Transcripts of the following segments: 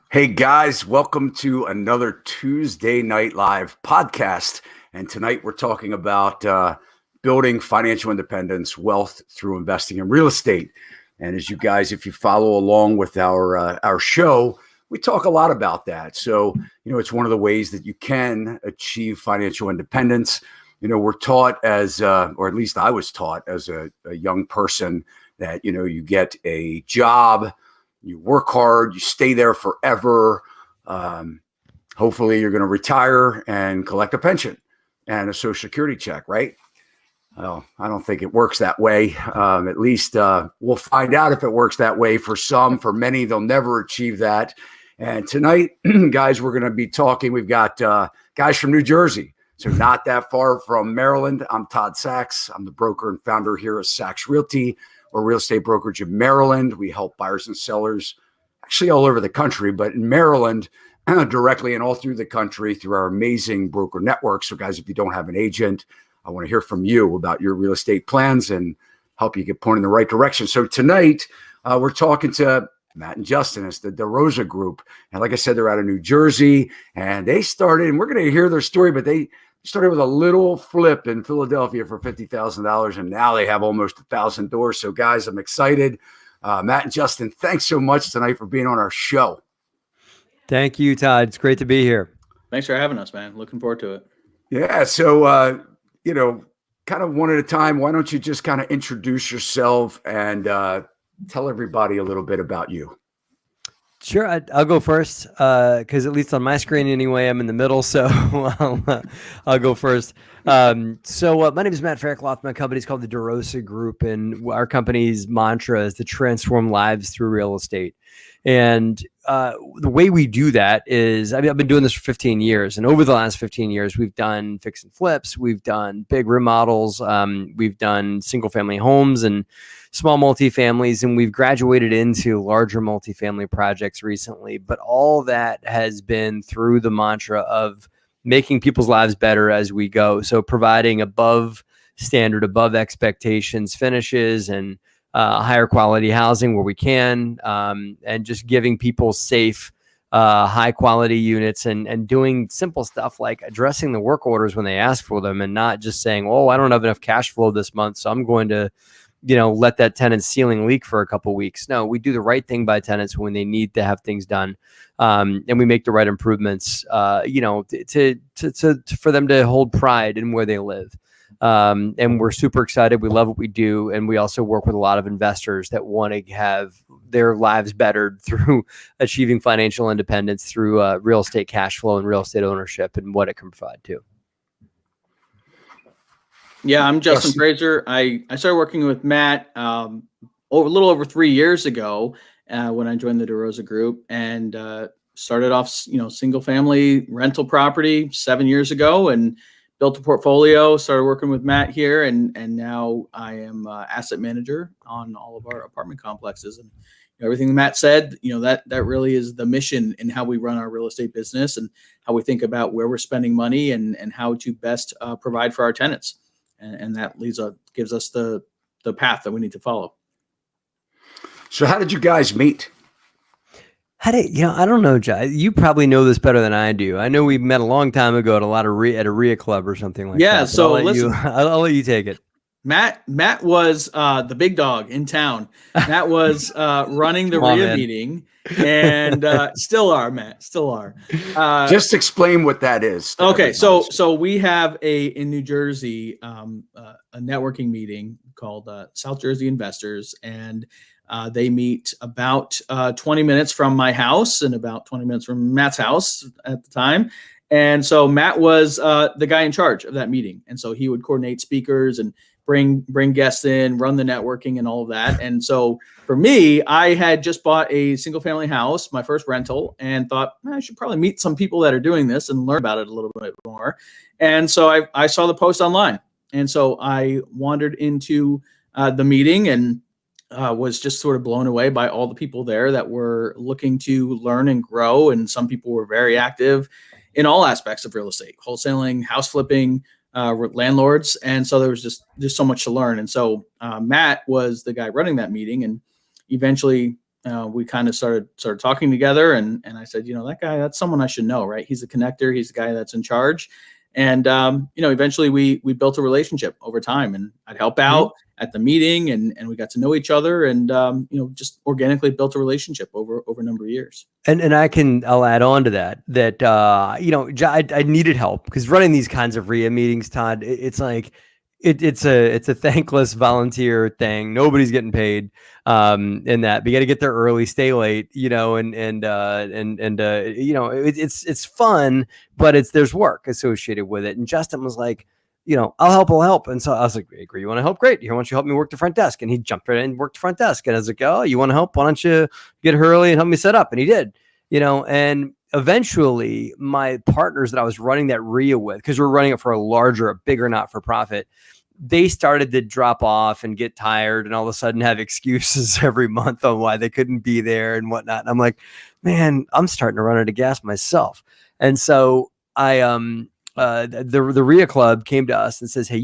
Hey guys, welcome to another Tuesday Night Live podcast. And tonight we're talking about building financial independence, wealth through investing in real estate. And as you guys, if you follow along with our show, we talk a lot about that. So, it's one of the ways that you can achieve financial independence. We're taught or at least I was taught as a young person that, you get a job, you work hard, you stay there forever. Hopefully you're going to retire and collect a pension and a Social Security check, right? Well, I don't think it works that way. At least we'll find out if it works that way for some. For many, they'll never achieve that. And tonight, guys, we're going to be talking. We've got guys from New Jersey, so not that far from Maryland. I'm Todd Sachs. I'm the broker and founder here at Sachs Realty. We're a real estate brokerage in Maryland. We help buyers and sellers actually all over the country, but in Maryland, directly and all through the country through our amazing broker network. So guys, if you don't have an agent, I want to hear from you about your real estate plans and help you get pointed in the right direction. So tonight, we're talking to Matt and Justin. It's the DeRosa Group. And like I said, they're out of New Jersey, and they started, and we're going to hear their story, but they started with a little flip in Philadelphia for $50,000, and now they have almost 1,000 doors. So guys, I'm excited. Matt and Justin, thanks so much tonight for being on our show. Thank you, Todd. It's great to be here. Thanks for having us, man. Looking forward to it. Yeah. So, kind of one at a time, why don't you just kind of introduce yourself and tell everybody a little bit about you? Sure, I'll go first because at least on my screen anyway, I'm in the middle, so I'll go first. My name is Matt Faircloth. My company is called the DeRosa Group, and our company's mantra is to transform lives through real estate. And the way we do that is, I've been doing this for 15 years, and over the last 15 years, we've done fix and flips, we've done big remodels, we've done single family homes and small multifamilies, and we've graduated into larger multifamily projects recently. But all that has been through the mantra of making people's lives better as we go. So providing above standard, above expectations finishes and higher quality housing where we can, and just giving people safe, high quality units and doing simple stuff like addressing the work orders when they ask for them and not just saying, oh, I don't have enough cash flow this month, so I'm going to let that tenant's ceiling leak for a couple of weeks. No, we do the right thing by tenants when they need to have things done. And we make the right improvements, for them to hold pride in where they live. And we're super excited. We love what we do. And we also work with a lot of investors that want to have their lives bettered through achieving financial independence through real estate cash flow and real estate ownership and what it can provide too. Yeah, I'm Justin Fraser. I started working with Matt a little over 3 years ago when I joined the DeRosa Group, and started off, single family rental property 7 years ago, and built a portfolio. Started working with Matt here, and now I am asset manager on all of our apartment complexes. And everything Matt said, that really is the mission in how we run our real estate business and how we think about where we're spending money and how to best provide for our tenants. And that gives us the path that we need to follow. So how did you guys meet? I don't know, Jai. You probably know this better than I do. I know we met a long time ago at a RIA club or something like that. Yeah, so I'll let you take it. Matt was the big dog in town. Matt was running the RIA meeting, and still are, Matt. Still are. Just explain what that is. Okay, so we have in New Jersey a networking meeting called South Jersey Investors, and they meet about 20 minutes from my house and about 20 minutes from Matt's house at the time. And so Matt was the guy in charge of that meeting, and so he would coordinate speakers and bring guests in, run the networking and all of that. And so for me, I had just bought a single family house, my first rental, and thought I should probably meet some people that are doing this and learn about it a little bit more. And so I saw the post online. And so I wandered into the meeting and was just sort of blown away by all the people there that were looking to learn and grow. And some people were very active in all aspects of real estate, wholesaling, house flipping, landlords. And so there was just so much to learn. And so Matt was the guy running that meeting, and eventually we kind of started talking together, and I said, that guy, that's someone I should know, right? He's the connector. He's the guy that's in charge. And, eventually we built a relationship over time, and I'd help out at the meeting, and we got to know each other, and, just organically built a relationship over a number of years. And I'll add on to that, I needed help because running these kinds of RIA meetings, Todd, it's like, it's a thankless volunteer thing. Nobody's getting paid in that. But you got to get there early, stay late, it's fun, but there's work associated with it. And Justin was like, I'll help. And so I was like, hey, you want to help? Great. Here, why don't you help me work the front desk? And he jumped right in and worked the front desk. And I was like, oh, you want to help? Why don't you get here early and help me set up? And he did, and eventually my partners that I was running that RIA with, because we're running it for a bigger not-for-profit, they started to drop off and get tired and all of a sudden have excuses every month on why they couldn't be there and whatnot. And I'm like, man, I'm starting to run out of gas myself. And so the RIA club came to us and says, hey,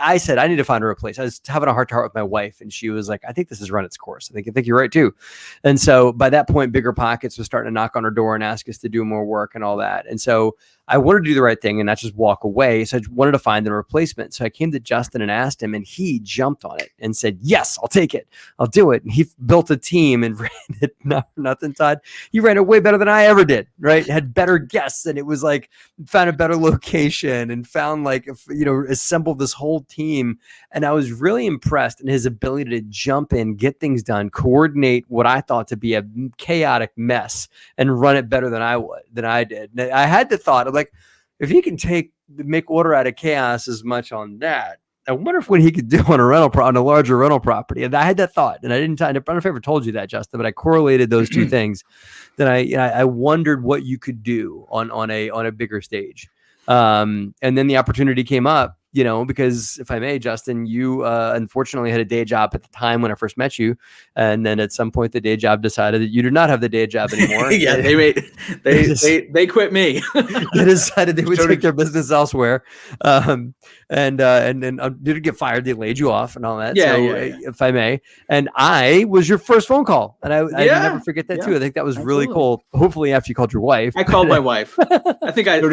I said, I need to find a replace. I was having a heart-to-heart with my wife, and she was like, I think this has run its course. I think you're right too. And so by that point, Bigger Pockets was starting to knock on our door and ask us to do more work and all that. And so I wanted to do the right thing and not just walk away. So I wanted to find a replacement. So I came to Justin and asked him, and he jumped on it and said, yes, I'll take it. I'll do it. And he built a team and ran it. Not for nothing, Todd. He ran it way better than I ever did, right? Had better guests. And it was like, found a better location and found assembled this whole team. And I was really impressed in his ability to jump in, get things done, coordinate what I thought to be a chaotic mess and run it better than I did. And I had the thought of, like, if he can make order out of chaos as much on that, I wonder what he could do on a larger rental property. And I had that thought, and I don't know if I ever told you that, Justin, but I correlated those two things. Then I wondered what you could do on a bigger stage. And then the opportunity came up, because if I may, Justin, you unfortunately had a day job at the time when I first met you. And then at some point, the day job decided that you did not have the day job anymore. Yeah, they quit me. They decided they would take their business elsewhere. And didn't get fired. They laid you off and all that. Yeah, if I may. And I was your first phone call. And I never forget that too. I think that was really cool. Hopefully after you called your wife. I called my wife. I think I. So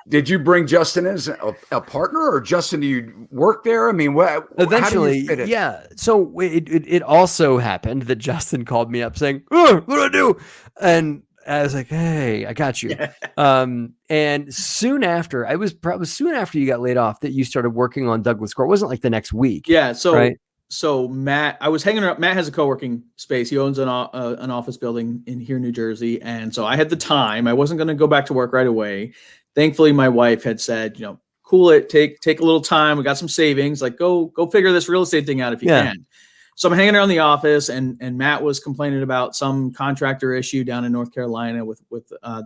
did you bring Justin as a partner, or Justin, do you work there? I mean, eventually, how do you fit it? Yeah. So it also happened that Justin called me up saying, oh, what do I do? And I was like, hey, I got you. Yeah. And soon after, it was probably soon after you got laid off that you started working on Douglas Court. It wasn't like the next week. Yeah. So, right? So Matt, I was hanging around. Matt has a co-working space. He owns an office building in here, New Jersey. And so I had the time. I wasn't going to go back to work right away. Thankfully, my wife had said, cool it, take a little time. We got some savings. Like, go figure this real estate thing out if you can. So I'm hanging around the office, and Matt was complaining about some contractor issue down in North Carolina with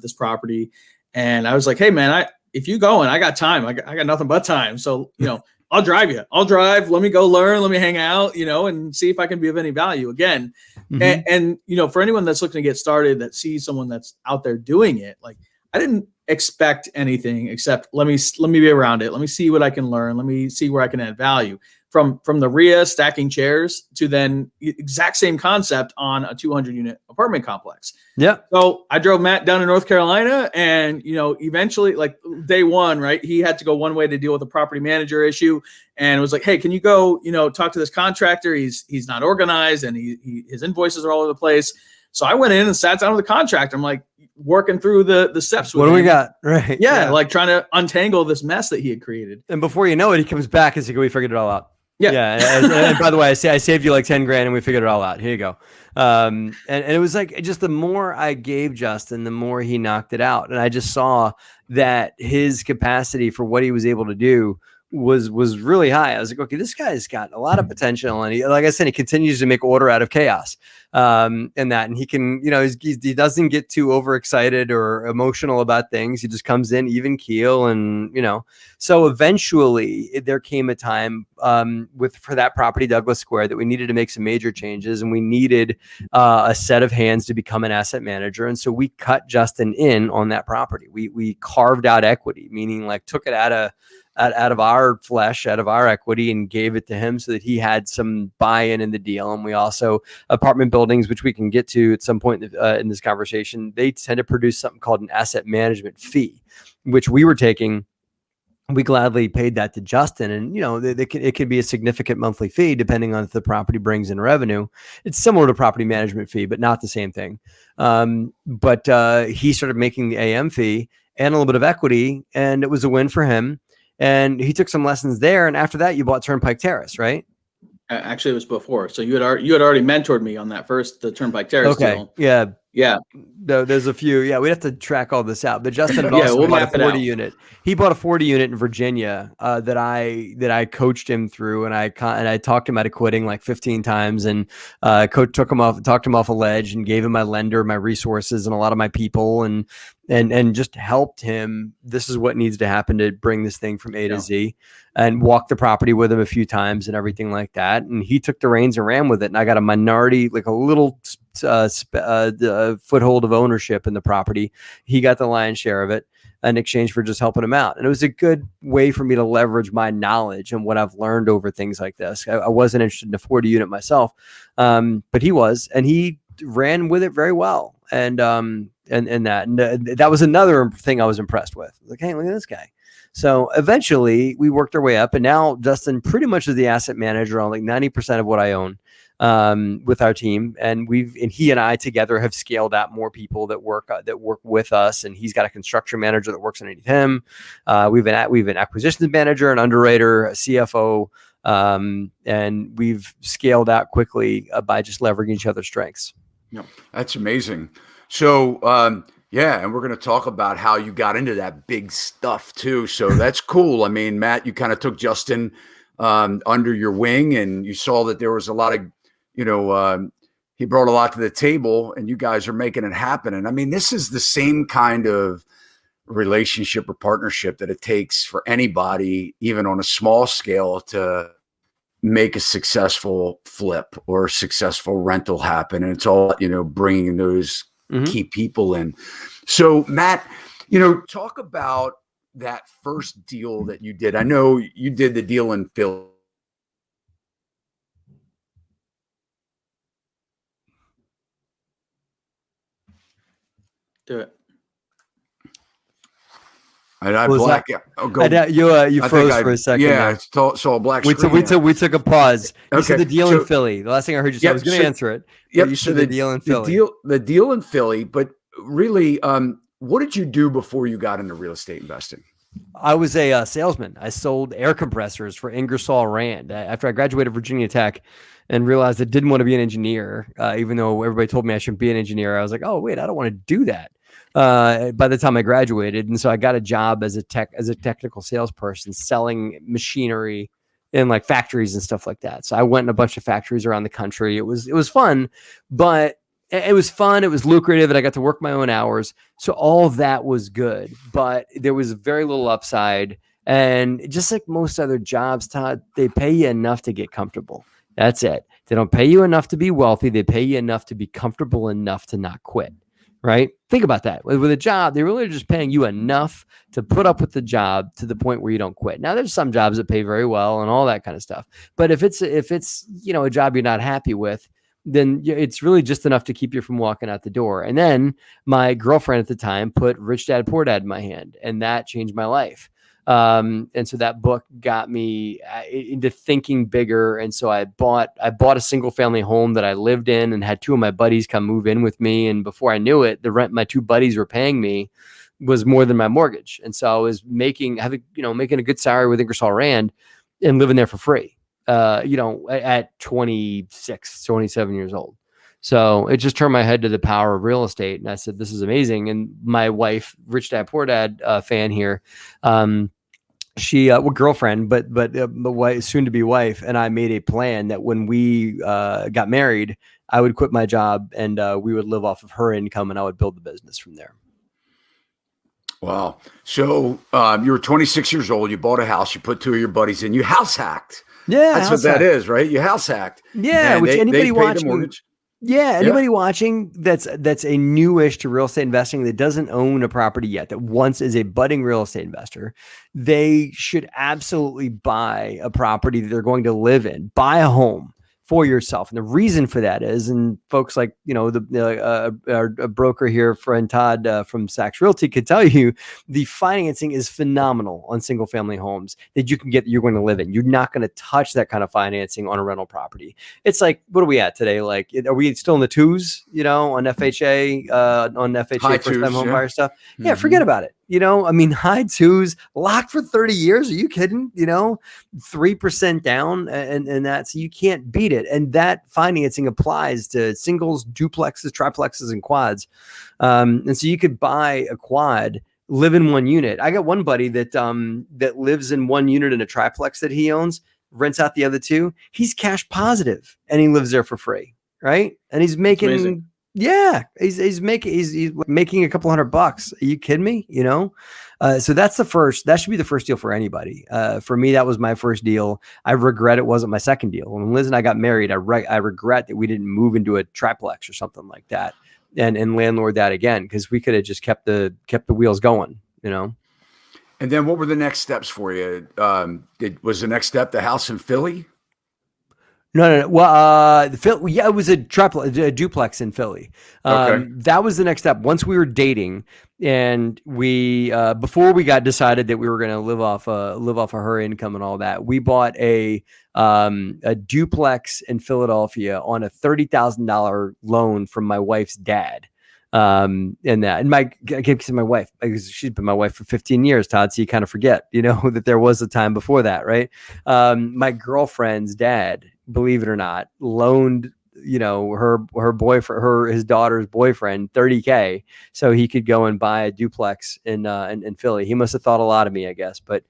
this property. And I was like, hey man, if you going, I got time. I got nothing but time. So, I'll drive you. I'll drive. Let me go learn. Let me hang out, and see if I can be of any value again. Mm-hmm. And for anyone that's looking to get started, that sees someone that's out there doing it, like, I didn't expect anything except let me be around it. Let me see what I can learn. Let me see where I can add value. From the RIA stacking chairs to then exact same concept on a 200-unit apartment complex. Yeah. So I drove Matt down to North Carolina, and eventually, like day one, right, he had to go one way to deal with a property manager issue, and it was like, hey, can you go talk to this contractor? He's not organized, and his invoices are all over the place. So I went in and sat down with the contractor. I'm like working through the steps. What do we got? Right. Yeah, like trying to untangle this mess that he had created. And before you know it, he comes back and says, we figured it all out. Yeah. And by the way, I saved you like 10 grand and we figured it all out. Here you go. And it was like, just the more I gave Justin, the more he knocked it out. And I just saw that his capacity for what he was able to do was really high. I was like, okay, this guy's got a lot of potential. And he, like I said, he continues to make order out of chaos. And he can, he doesn't get too overexcited or emotional about things. He just comes in even keel and, so eventually there came a time for that property, Douglas Square, that we needed to make some major changes, and we needed a set of hands to become an asset manager. And so we cut Justin in on that property. We carved out equity, meaning like took it out of out of our flesh, out of our equity, and gave it to him so that he had some buy-in in the deal. And we also, apartment buildings, which we can get to at some point in this conversation, they tend to produce something called an asset management fee, which we were taking. We gladly paid that to Justin, and it could be a significant monthly fee depending on if the property brings in revenue. It's similar to property management fee, but not the same thing. But he started making the AM fee and a little bit of equity, and it was a win for him. And he took some lessons there. And after that, you bought Turnpike Terrace, right? Actually, it was before. So you had already mentored me on that the Turnpike Terrace deal. Yeah. There's a few. Yeah, we'd have to track all this out. But Justin had also bought a 40 unit. He bought a 40 unit in Virginia that I coached him through, and I talked him out of quitting like 15 times, and coach talked him off a ledge, and gave him my lender, my resources, and a lot of my people, and just helped him. This is what needs to happen to bring this thing from A to Z, and walked the property with him a few times and everything like that. And he took the reins and ran with it. And I got a minority, like a little foothold of ownership in the property. He got the lion's share of it in exchange for just helping him out. And it was a good way for me to leverage my knowledge and what I've learned over things like this. I wasn't interested in a 40 unit myself, but he was, and he ran with it very well. And that was another thing I was impressed with. Like, hey, look at this guy. So eventually we worked our way up, and now Justin pretty much is the asset manager on like 90% of what I own with our team. And he and I together have scaled out more people that work with us. And he's got a construction manager that works underneath him. We've an acquisitions manager, an underwriter, a CFO, and we've scaled out quickly by just leveraging each other's strengths. Yeah, that's amazing. So, and we're going to talk about how you got into that big stuff too. So that's cool. I mean, Matt, you kind of took Justin under your wing, and you saw that there was a lot of, he brought a lot to the table, and you guys are making it happen. And I mean, this is the same kind of relationship or partnership that it takes for anybody, even on a small scale, to make a successful flip or a successful rental happen. And it's all, bringing those key people in. So Matt, talk about that first deal that you did. I know you did the deal in Philly. Do it. I black. Oh, go. You froze for a second. Yeah, saw a black screen. We took a pause. You Okay, said the deal in Philly. The last thing I heard you say, I was going to answer it. Yep. You said the deal in Philly. The deal in Philly. But really, what did you do before you got into real estate investing? I was a salesman. I sold air compressors for Ingersoll Rand after I graduated Virginia Tech, and realized I didn't want to be an engineer, even though everybody told me I shouldn't be an engineer. I was like, oh wait, I don't want to do that. By the time I graduated, and so I got a job as a technical salesperson selling machinery in like factories and stuff like that. So I went in a bunch of factories around the country. It was fun, but it was lucrative, and I got to work my own hours. So all of that was good, but there was very little upside. And just like most other jobs, Todd, they pay you enough to get comfortable. That's it. They don't pay you enough to be wealthy. They pay you enough to be comfortable enough to not quit. Right? Think about that. With a job, they really are just paying you enough to put up with the job to the point where you don't quit. Now, there's some jobs that pay very well and all that kind of stuff. But if it's a job you're not happy with, then it's really just enough to keep you from walking out the door. And then my girlfriend at the time put Rich Dad Poor Dad in my hand, and that changed my life. And so that book got me into thinking bigger. And so I bought a single family home that I lived in, and had two of my buddies come move in with me. And before I knew it, the rent my two buddies were paying me was more than my mortgage. And so I was making a good salary with Ingersoll Rand and living there for free, at 26, 27 years old. So it just turned my head to the power of real estate. And I said, this is amazing. And my wife, Rich Dad Poor Dad fan here, she, girlfriend, but soon to be wife. And I made a plan that when we got married, I would quit my job, and we would live off of her income, and I would build the business from there. Wow. So you were 26 years old. You bought a house. You put two of your buddies in. You house hacked. Yeah. That's what that is, right? You house hacked. Yeah. And which they anybody paid watching. the mortgage. Yeah, anybody watching that's a newish to real estate investing that doesn't own a property yet, that once is a budding real estate investor, they should absolutely buy a property that they're going to live in. Buy a home for yourself. And the reason for that is, and folks like, our broker here, friend Todd from Sachs Realty could tell you, the financing is phenomenal on single family homes that you can get that you're going to live in. You're not going to touch that kind of financing on a rental property. It's like, what are we at today? Like, are we still in the twos, on FHA, High first time home twos, buyer stuff? Yeah, forget about it. High twos, locked for 30 years. Are you kidding? 3% down and that, so you can't beat it. And that financing applies to singles, duplexes, triplexes, and quads. And so you could buy a quad, live in one unit. I got one buddy that lives in one unit in a triplex that he owns, rents out the other two. He's cash positive and he lives there for free. Right. And he's making, he's making a couple $100. Are you kidding me? So that should be the first deal for anybody. For me, that was my first deal. I regret it wasn't my second deal. When Liz and I got married, I regret that we didn't move into a triplex or something like that and landlord that again, because we could have just kept the wheels going, And then what were the next steps for you? Was the next step the house in Philly? No. Well, it was a duplex in Philly. That was the next step. Once we were dating, and we before we got decided that we were going to live off of her income and all that, we bought a duplex in Philadelphia on a $30,000 loan from my wife's dad. I can't say my wife because she's been my wife for 15 years, Todd. So you kind of forget, that there was a time before that, right? My girlfriend's dad, believe it or not, loaned, her boyfriend, his daughter's boyfriend, $30K so he could go and buy a duplex in Philly. He must have thought a lot of me, I guess, but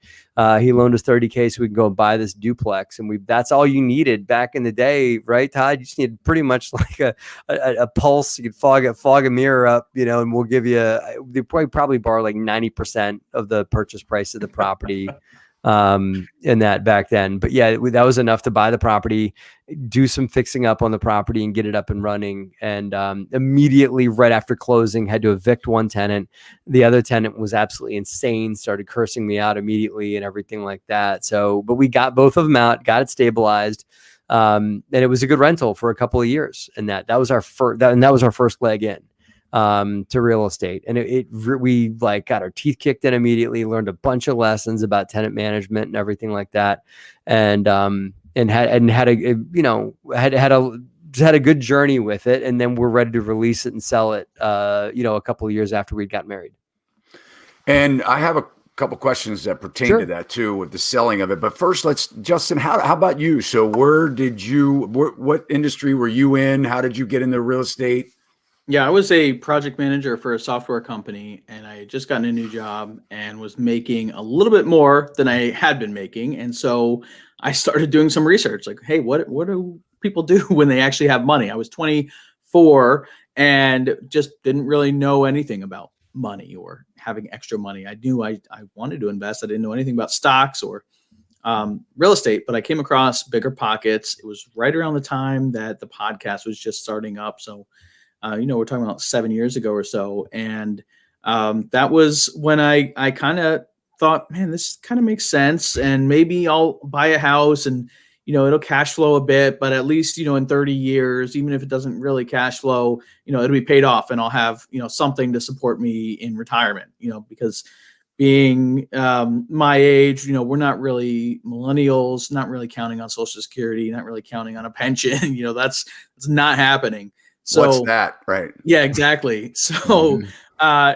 he loaned us $30K so we can go and buy this duplex. And that's all you needed back in the day, right, Todd? You just needed pretty much like a pulse. You could fog a mirror up, and we'll give you, they probably borrow like 90% of the purchase price of the property. In that back then, but yeah, that was enough to buy the property, do some fixing up on the property and get it up and running. And immediately right after closing, had to evict one tenant. The other tenant was absolutely insane, started cursing me out immediately and everything like that. So, but we got both of them out, got it stabilized. And it was a good rental for a couple of years. And that was our first leg in to real estate. And we got our teeth kicked in immediately, learned a bunch of lessons about tenant management and everything like that. And had a good journey with it. And then we're ready to release it and sell it, a couple of years after we got married. And I have a couple questions that pertain to that too, with the selling of it. But first, Justin, how about you? So what industry were you in? How did you get into real estate? Yeah, I was a project manager for a software company, and I had just gotten a new job and was making a little bit more than I had been making. And so I started doing some research, like, hey, what do people do when they actually have money? I was 24 and just didn't really know anything about money or having extra money. I knew I wanted to invest. I didn't know anything about stocks or real estate, but I came across Bigger Pockets. It was right around the time that the podcast was just starting up. So we're talking about 7 years ago or so. And that was when I kind of thought, man, this kind of makes sense. And maybe I'll buy a house and, it'll cash flow a bit, but at least, in 30 years, even if it doesn't really cash flow, it'll be paid off and I'll have, something to support me in retirement, because being my age, we're not really millennials, not really counting on Social Security, not really counting on a pension. That's not happening. So what's that? Right. Yeah, exactly. So,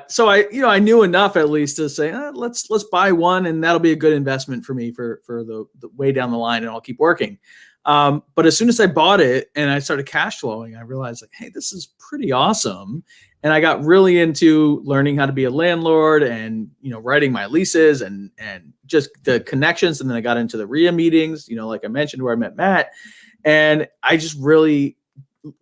so I knew enough at least to say, let's buy one and that'll be a good investment for me for the way down the line and I'll keep working. But as soon as I bought it and I started cash flowing, I realized like, hey, this is pretty awesome. And I got really into learning how to be a landlord and, writing my leases and just the connections. And then I got into the RIA meetings, like I mentioned, where I met Matt, and I just really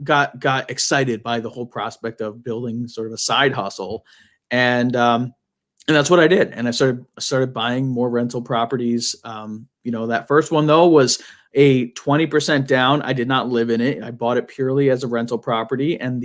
got excited by the whole prospect of building sort of a side hustle. And that's what I did. And I started buying more rental properties. That first one though was a 20% down. I did not live in it. I bought it purely as a rental property. And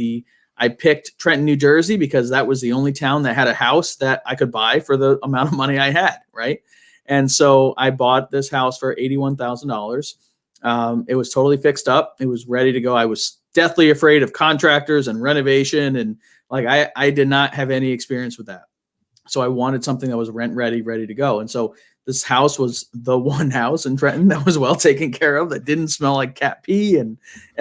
I picked Trenton, New Jersey, because that was the only town that had a house that I could buy for the amount of money I had, right? And so I bought this house for $81,000. It was totally fixed up. It was ready to go. I was deathly afraid of contractors and renovation. And like, I did not have any experience with that. So I wanted something that was rent ready to go. And so this house was the one house in Trenton that was well taken care of, that didn't smell like cat pee and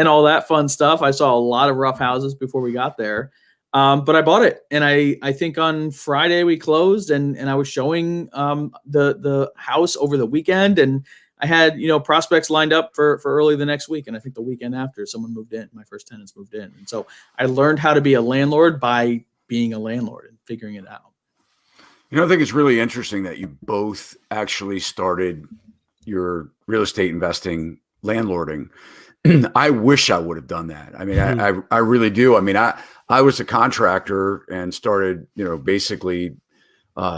all that fun stuff. I saw a lot of rough houses before we got there. But I bought it. And I think on Friday we closed, and I was showing the house over the weekend, and I had, prospects lined up for early the next week. And I think the weekend after, someone moved in. My first tenants moved in. And so I learned how to be a landlord by being a landlord and figuring it out. I think it's really interesting that you both actually started your real estate investing landlording. I wish I would have done that. I mean, I really do. I mean, I was a contractor and started, basically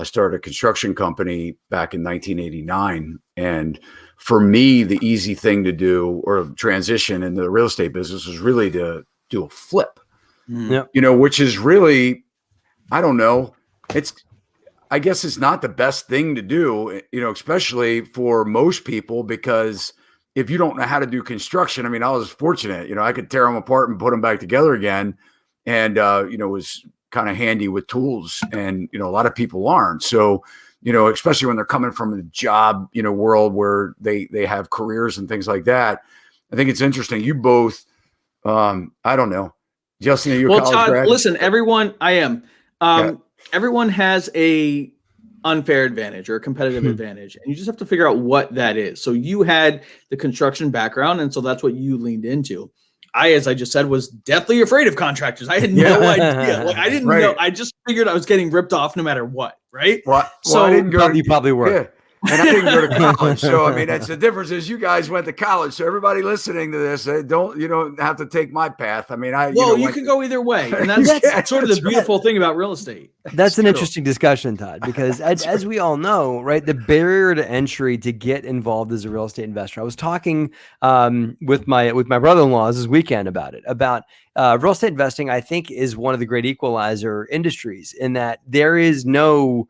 started a construction company back in 1989. And for me, the easy thing to do, or transition into the real estate business, was really to do a flip, which is really, I don't know. I guess it's not the best thing to do, especially for most people, because if you don't know how to do construction, I mean, I was fortunate, I could tear them apart and put them back together again. And, was kind of handy with tools, and, a lot of people aren't. So, especially when they're coming from the job, world where they have careers and things like that. I think it's interesting. You both, I don't know, Justin, are you a college Todd, grad? Listen, everyone, I am. Everyone has a unfair advantage or a competitive advantage, and you just have to figure out what that is. So you had the construction background, and so that's what you leaned into. As I just said, was deathly afraid of contractors. I had no idea. Like, I didn't know. I just figured I was getting ripped off no matter what. Right. So I didn't go. You probably were. Yeah. And I didn't go to college. So, I mean, that's the difference, is you guys went to college. So everybody listening to this, you don't have to take my path. I mean, you can go either way. And that's sort of the beautiful thing about real estate. That's an interesting discussion, Todd, because as we all know, right, the barrier to entry to get involved as a real estate investor. I was talking with my brother-in-law this weekend about real estate investing. I think is one of the great equalizer industries, in that there is no,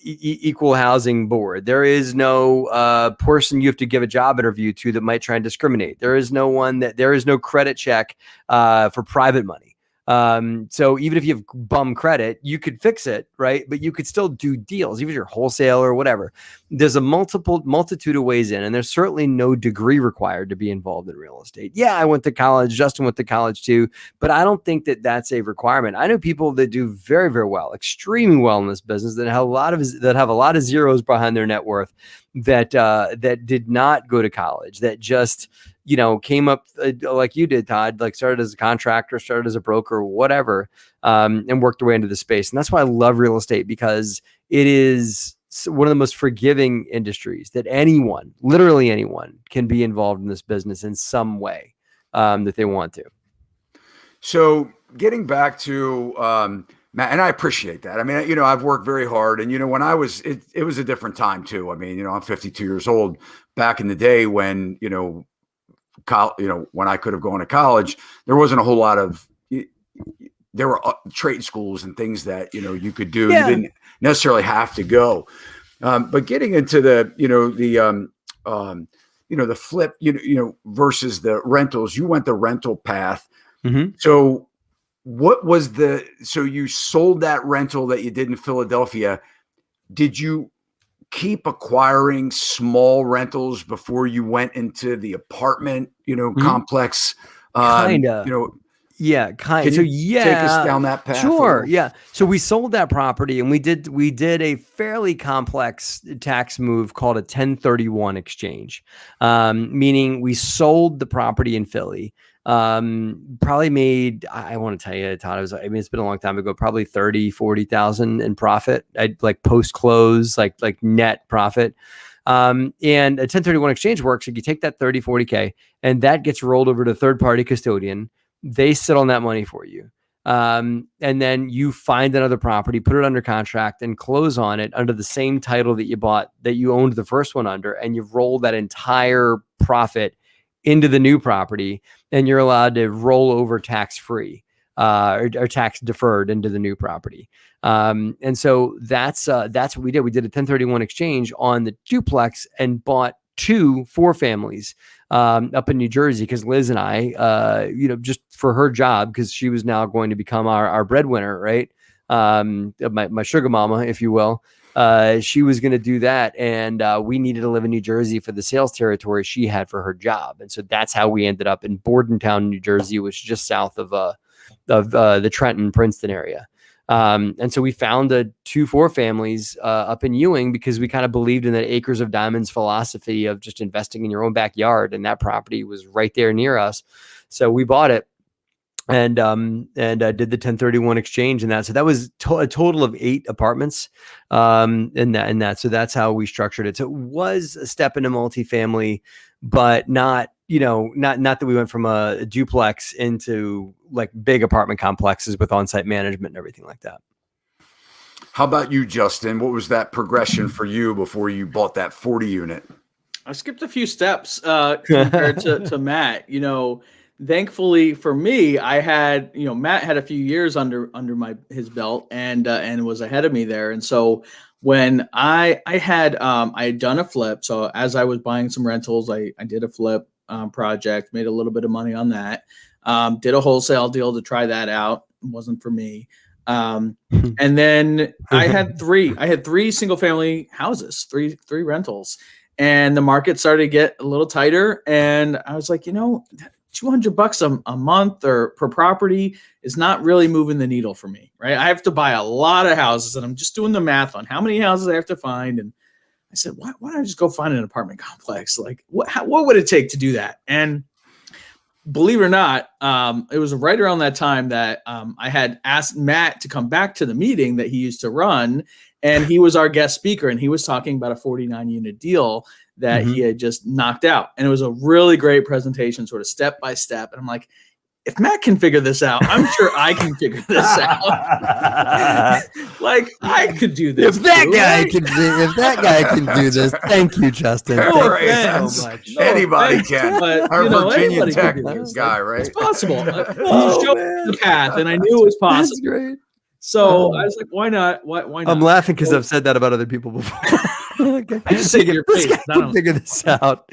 equal housing board. There is no person you have to give a job interview to that might try and discriminate. There is no credit check for private money. So even if you have bum credit, you could fix it, right? But you could still do deals, even if you're a wholesaler or whatever. There's a multitude of ways in, and there's certainly no degree required to be involved in real estate. Yeah, I went to college. Justin went to college too, but I don't think that that's a requirement. I know people that do very, very well, extremely well in this business, that have a lot of zeros behind their net worth, that did not go to college, that just came up like you did, Todd, like started as a contractor, started as a broker, whatever, and worked their way into the space. And that's why I love real estate, because it is one of the most forgiving industries that literally anyone can be involved in this business in some way that they want to. So getting back to Matt, and I appreciate that. I mean, I've worked very hard, and when I was, it was a different time too. I mean, I'm 52 years old. Back in the day when, when I could have gone to college, there wasn't a whole lot of, there were trade schools and things that, you could do. Yeah. You didn't necessarily have to go. But getting into the, the flip, versus the rentals, you went the rental path. Mm-hmm. So so you sold that rental that you did in Philadelphia. Did you keep acquiring small rentals before you went into the apartment, complex? Kind of. Yeah, kind of. So take us down that path. Sure. Yeah. So we sold that property, and we did a fairly complex tax move called a 1031 exchange, meaning we sold the property in Philly. Probably made, I want to tell you, Todd, it's been a long time ago, probably 30,000-40,000 in profit. I'd like post close, like net profit. And a 1031 exchange works. Like, you take that 30-40K, and that gets rolled over to third party custodian. They sit on that money for you. And then you find another property, put it under contract, and close on it under the same title that you owned the first one under, and you've rolled that entire profit into the new property, and you're allowed to roll over tax-free or tax deferred into the new property. And so that's what we did. We did a 1031 exchange on the duplex and bought 2 4-families up in New Jersey, because Liz and I, just for her job, because she was now going to become our breadwinner, right? My sugar mama, if you will. She was going to do that, and we needed to live in New Jersey for the sales territory she had for her job, and so that's how we ended up in Bordentown, New Jersey, which is just south of the Trenton, Princeton area. And so we found 2 4-families up in Ewing, because we kind of believed in that acres of diamonds philosophy of just investing in your own backyard, and that property was right there near us, so we bought it. And did the 1031 exchange and that. So that was a total of 8 apartments in that. So that's how we structured it. So it was a step into multifamily, but not that we went from a duplex into like big apartment complexes with on-site management and everything like that. How about you, Justin? What was that progression for you before you bought that 40 unit? I skipped a few steps compared to Matt. Thankfully for me, I had, Matt had a few years under his belt and was ahead of me there. And so when I had done a flip, so as I was buying some rentals, I did a flip project, made a little bit of money on that, did a wholesale deal to try that out. It wasn't for me. And then I had 3 single family houses, three rentals, and the market started to get a little tighter. And I was like, $200 a month or per property is not really moving the needle for me, right? I have to buy a lot of houses, and I'm just doing the math on how many houses I have to find. And I said, why don't I just go find an apartment complex? Like, what would it take to do that? And believe it or not, it was right around that time that I had asked Matt to come back to the meeting that he used to run, and he was our guest speaker, and he was talking about a 49 unit deal that he had just knocked out. And it was a really great presentation, sort of step by step. And I'm like, if Matt can figure this out, I'm sure I can figure this out. Like, I could do this. If that guy can do this, thank you, Justin. So much. Anybody can. But, Our Virginia Tech this guy, right? It's possible. He showed me the path, and I knew it was possible. That's great. So I was like, why not? Why not? I'm laughing because I've said that about other people before. I just say to your face. I don't figure this out.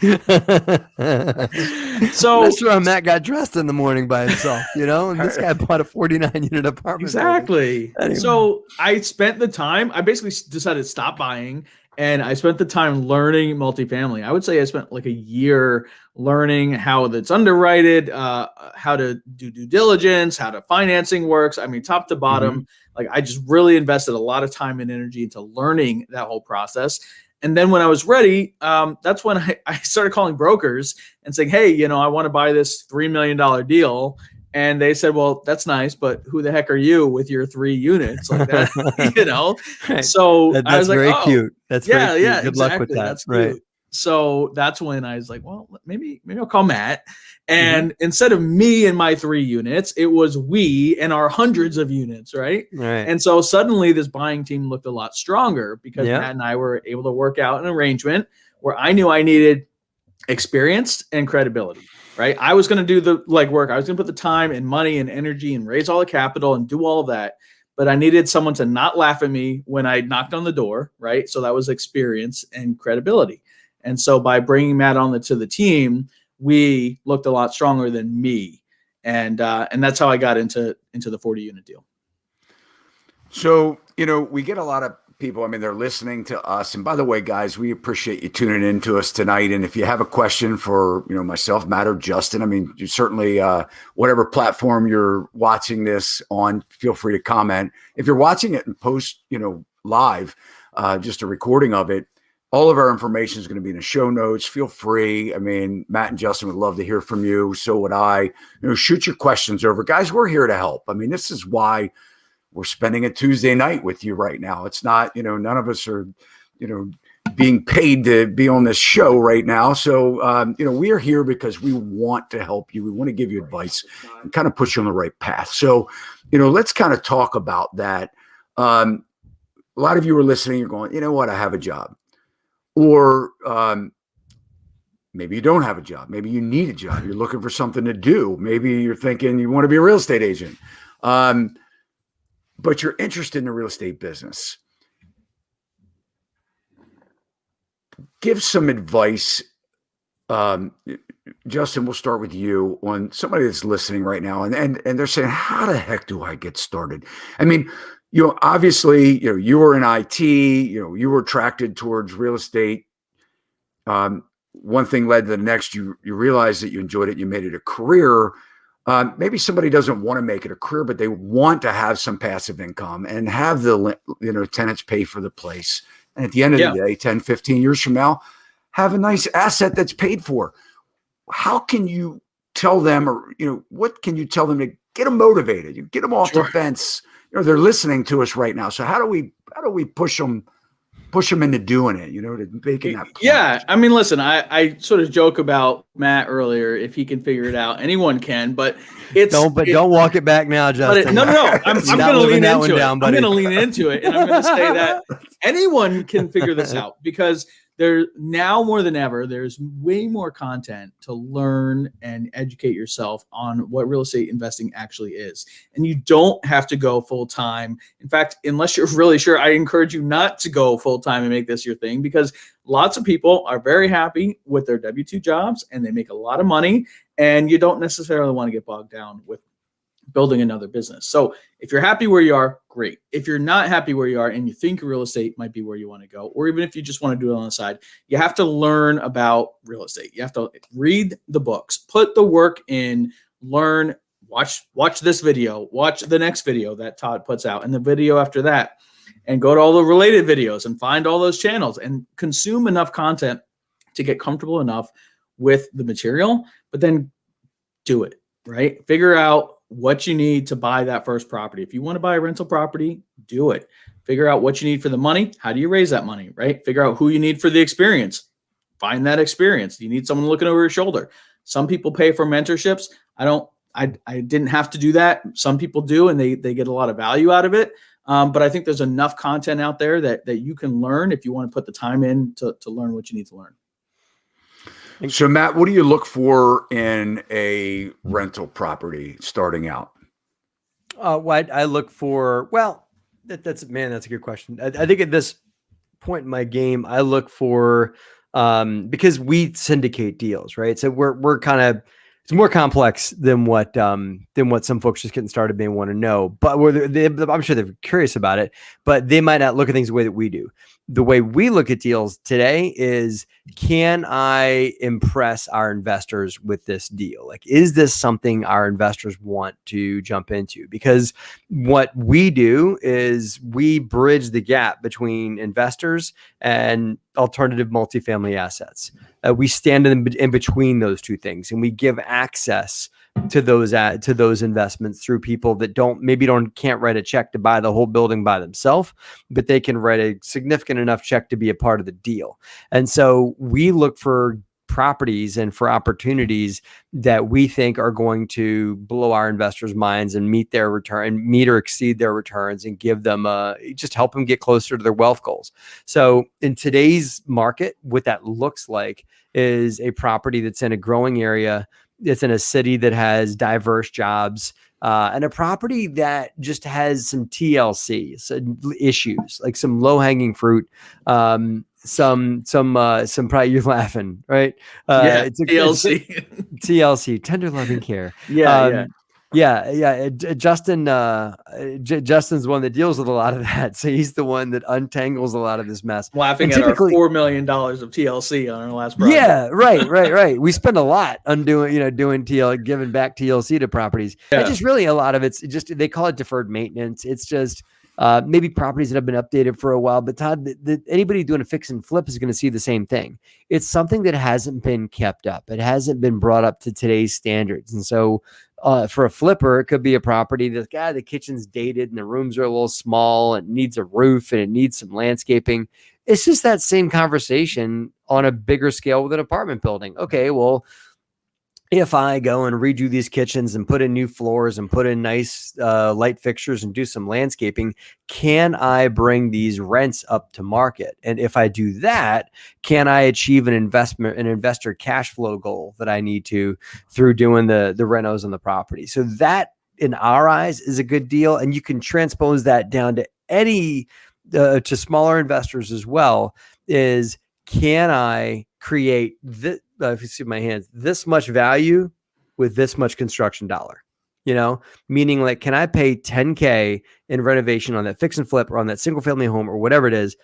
So that's where Matt got dressed in the morning by himself, and this guy bought a 49 unit apartment. Exactly. Anyway. So I spent the time. I basically decided to stop buying, and I spent the time learning multifamily. I would say I spent like a year learning how that's underwritten, how to do due diligence, how to financing works. I mean, top to bottom. Like, I just really invested a lot of time and energy into learning that whole process. And then when I was ready, that's when I started calling brokers and saying, hey, I want to buy this $3 million deal. And they said, well, that's nice, but who the heck are you with your 3 units? Like that, Right. So that's I was like, very cute. That's very cute. Good exactly. luck with that. That's right. Cute. So that's when I was like, well, maybe I'll call Matt. And instead of me and my 3 units, it was we and our hundreds of units, right? Right. And so suddenly this buying team looked a lot stronger because Matt and I were able to work out an arrangement where I knew I needed experience and credibility, right? I was going to do the legwork. I was going to put the time and money and energy and raise all the capital and do all of that. But I needed someone to not laugh at me when I knocked on the door, right? So that was experience and credibility. And so by bringing Matt on to the team, we looked a lot stronger than me. And that's how I got into the 40 unit deal. So, we get a lot of people. I mean, they're listening to us. And by the way, guys, we appreciate you tuning in to us tonight. And if you have a question for, myself, Matt, or Justin, I mean, you certainly, whatever platform you're watching this on, feel free to comment. If you're watching it and post, live, just a recording of it, all of our information is going to be in the show notes. Feel free. I mean, Matt and Justin would love to hear from you. So would I. Shoot your questions over. Guys, we're here to help. I mean, this is why we're spending a Tuesday night with you right now. It's not, none of us are, being paid to be on this show right now. So, we are here because we want to help you. We want to give you advice and kind of push you on the right path. So, let's kind of talk about that. A lot of you are listening. You're going, you know what? I have a job. Or maybe you don't have a job. Maybe you need a job. You're looking for something to do. Maybe you're thinking you want to be a real estate agent. But you're interested in the real estate business. Give some advice. Justin, we'll start with you on somebody that's listening right now and they're saying, how the heck do I get started? I mean, obviously, you were in IT, you were attracted towards real estate. One thing led to the next. You realized that you enjoyed it. You made it a career. Maybe somebody doesn't want to make it a career, but they want to have some passive income and have the, tenants pay for the place. And at the end of the day, 10, 15 years from now, have a nice asset that's paid for. How can you tell them, or, what can you tell them to get them motivated? You get them off the fence. They're listening to us right now. So how do we push them into doing it, to making that point? Yeah. I mean, listen, I sort of joke about Matt earlier. If he can figure it out, anyone can, but don't walk it back now, Justin. No. I'm going to lean into it. I'm going to lean into it. And I'm going to say that anyone can figure this out, because there now more than ever, there's way more content to learn and educate yourself on what real estate investing actually is. And you don't have to go full time. In fact, unless you're really sure, I encourage you not to go full time and make this your thing, because lots of people are very happy with their W-2 jobs and they make a lot of money, and you don't necessarily want to get bogged down with building another business. So if you're happy where you are, great. If you're not happy where you are and you think real estate might be where you want to go, or even if you just want to do it on the side, you have to learn about real estate. You have to read the books, put the work in, learn, watch this video, watch the next video that Todd puts out, and the video after that, and go to all the related videos and find all those channels and consume enough content to get comfortable enough with the material, but then do it, right? Figure out what you need to buy that first property. If you want to buy a rental property, do it. Figure out what you need for the money. How do you raise that money, right? Figure out who you need for the experience. Find that experience. You need someone looking over your shoulder. Some people pay for mentorships. I didn't have to do that. Some people do, and they get a lot of value out of it. But I think there's enough content out there that you can learn if you want to put the time in to learn what you need to learn. So, Matt, what do you look for in a rental property starting out? What I look for, that's a good question. I think at this point in my game, I look for, because we syndicate deals, right? So we're kind of, it's more complex than what some folks just getting started may want to know. But I'm sure they're curious about it, but they might not look at things the way that we do. The way we look at deals today is, can I impress our investors with this deal? Like, is this something our investors want to jump into? Because what we do is we bridge the gap between investors and alternative multifamily assets. We stand in between those two things, and we give access to those investments through people that can't write a check to buy the whole building by themselves, but they can write a significant enough check to be a part of the deal. And so we look for properties and for opportunities that we think are going to blow our investors' minds and meet or exceed their returns, and give them just help them get closer to their wealth goals. So in today's market, what that looks like is a property that's in a growing area. It's in a city that has diverse jobs, and a property that just has some TLC, issues, like some low-hanging fruit, some probably, you're laughing, right? It's a TLC. TLC, tender loving care. Justin, Justin's the one that deals with a lot of that. So he's the one that untangles a lot of this mess. Laughing at our $4 million of TLC on our last project. Yeah, right. We spend a lot on doing TL, giving back TLC to properties. Yeah. And just really a lot of it's just, they call it deferred maintenance. It's just maybe properties that have been updated for a while. But Todd, anybody doing a fix and flip is going to see the same thing. It's something that hasn't been kept up. It hasn't been brought up to today's standards. And so for a flipper, it could be a property that the kitchen's dated and the rooms are a little small and needs a roof and it needs some landscaping. It's just that same conversation on a bigger scale with an apartment building. Okay, well, if I go and redo these kitchens and put in new floors and put in nice light fixtures and do some landscaping, can I bring these rents up to market? And if I do that, can I achieve an investor cash flow goal that I need to through doing the renos on the property? So that, in our eyes, is a good deal. And you can transpose that down to any to smaller investors as well. Is, can I create this? If you see my hands, this much value with this much construction dollar, meaning like, can I pay $10K in renovation on that fix and flip or on that single family home or whatever it is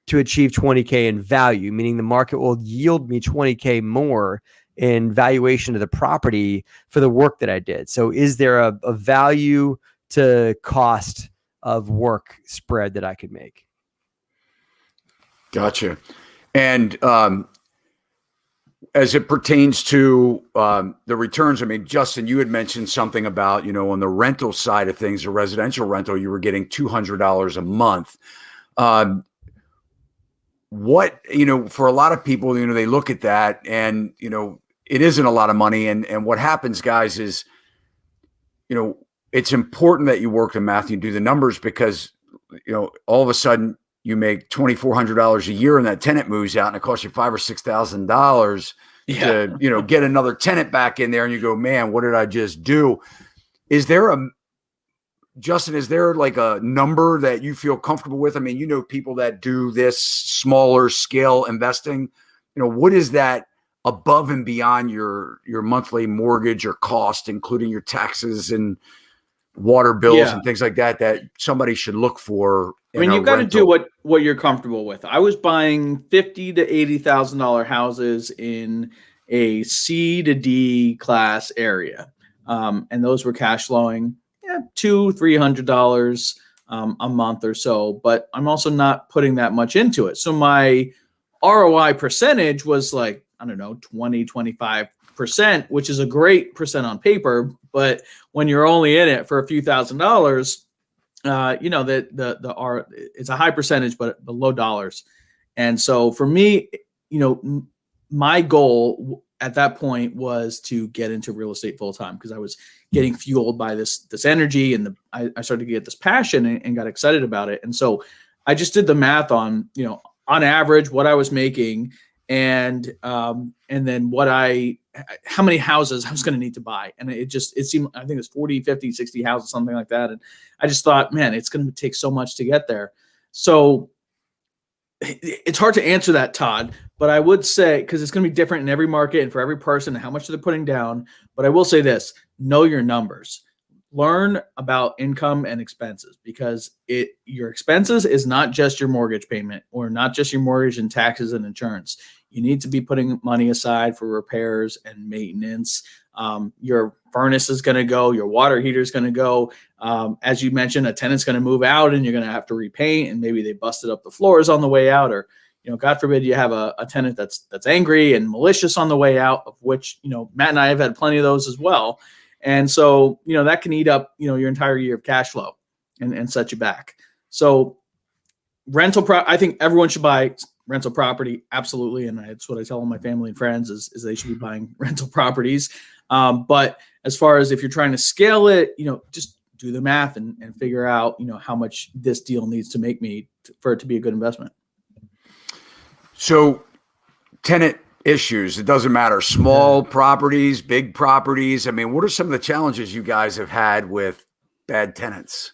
to achieve $20K in value, meaning the market will yield me $20K more in valuation of the property for the work that I did. So is there a value to cost of work spread that I could make? Gotcha. And, as it pertains to the returns, I mean, Justin, you had mentioned something about, on the rental side of things, a residential rental, you were getting $200 a month. What, for a lot of people, they look at that and, it isn't a lot of money. And what happens, guys, is, it's important that you work the math and you do the numbers because, all of a sudden, you make $2,400 a year and that tenant moves out and it costs you $5,000 or $6,000 to, get another tenant back in there. And you go, man, what did I just do? Justin, is there like a number that you feel comfortable with? I mean, people that do this smaller scale investing, what is that above and beyond your monthly mortgage or cost, including your taxes and water bills and things like that somebody should look for? I mean, you've got to do what you're comfortable with. I was buying $50,000 to $80,000 houses in a C to D class area, and those were cash flowing $200-$300 a month or so. But I'm also not putting that much into it, so my ROI percentage was like, I don't know, 20-25%, which is a great percent on paper. But when you're only in it for a few $1,000s, it's a high percentage, but the low dollars. And so for me, my goal at that point was to get into real estate full time because I was getting fueled by this energy and I started to get this passion and got excited about it. And so I just did the math on, on average what I was making and then how many houses I was going to need to buy. And it seemed, I think it was 40, 50, 60 houses, something like that. And I just thought, man, it's going to take so much to get there. So it's hard to answer that, Todd, but I would say, because it's going to be different in every market and for every person, how much they're putting down. But I will say this, know your numbers. Learn about income and expenses because your expenses is not just your mortgage payment or not just your mortgage and taxes and insurance. You need to be putting money aside for repairs and maintenance. Your furnace is going to go, your water heater is going to go. As you mentioned, a tenant's going to move out and you're going to have to repaint and maybe they busted up the floors on the way out, or, God forbid you have a tenant that's angry and malicious on the way out, of which, Matt and I have had plenty of those as well. And so, that can eat up, your entire year of cash flow and set you back. So I think everyone should buy rental property. Absolutely. And that's what I tell all my family and friends is they should be buying rental properties. But as far as if you're trying to scale it, just do the math and figure out, how much this deal needs to make for it to be a good investment. So tenant issues, it doesn't matter. Small properties, big properties. I mean, what are some of the challenges you guys have had with bad tenants?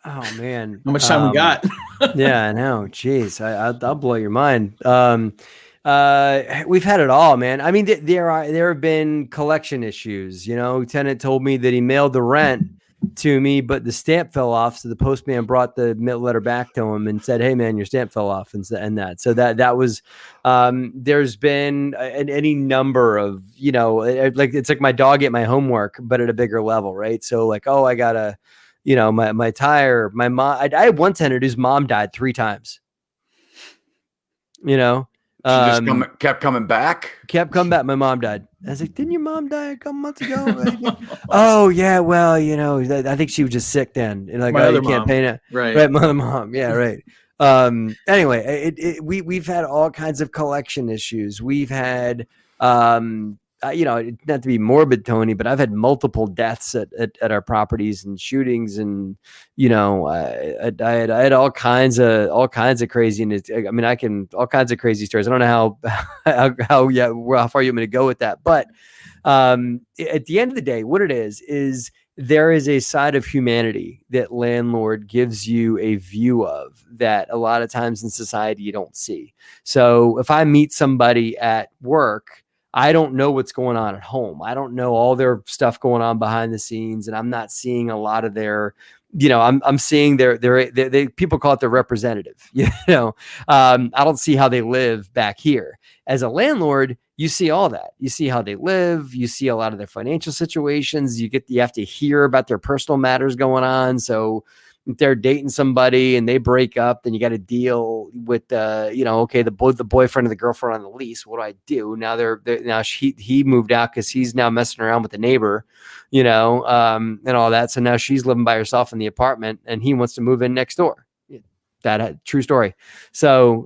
Oh man, how much time we got? Yeah, I know. Jeez, I'll blow your mind. We've had it all, man. I mean, there have been collection issues. Tenant told me that he mailed the rent to me, but the stamp fell off. So the postman brought the letter back to him and said, "Hey, man, your stamp fell off," and that. So that was. There's been any number of it's like my dog ate my homework, but at a bigger level, right? So like, oh, I gotta. My tire, my mom, I had one tenant whose mom died 3 times, She just kept coming back. Kept coming back. My mom died. I was like, didn't your mom die a couple months ago? Oh yeah, well, I think she was just sick then. And like, My other you can't mom. pay it. Right, my other mom. Yeah, right. Anyway, we've had all kinds of collection issues. We've had not to be morbid, Tony, but I've had multiple deaths at our properties and shootings, and I had all kinds of crazy, and I can all kinds of crazy stories. I don't know how far you want me to go with that, but at the end of the day, what it is there is a side of humanity that landlord gives you a view of that a lot of times in society you don't see. So if I meet somebody at work, I don't know what's going on at home. I don't know all their stuff going on behind the scenes, and I'm not seeing a lot of their, I'm seeing their people call it their representative. I don't see how they live back here. As a landlord, you see all that. You see how they live. You see a lot of their financial situations. You have to hear about their personal matters going on. So if they're dating somebody and they break up, then you got to deal with, okay, the boyfriend and the girlfriend on the lease. What do I do now? He moved out because he's now messing around with the neighbor, and all that. So now she's living by herself in the apartment, and he wants to move in next door. That true story. So,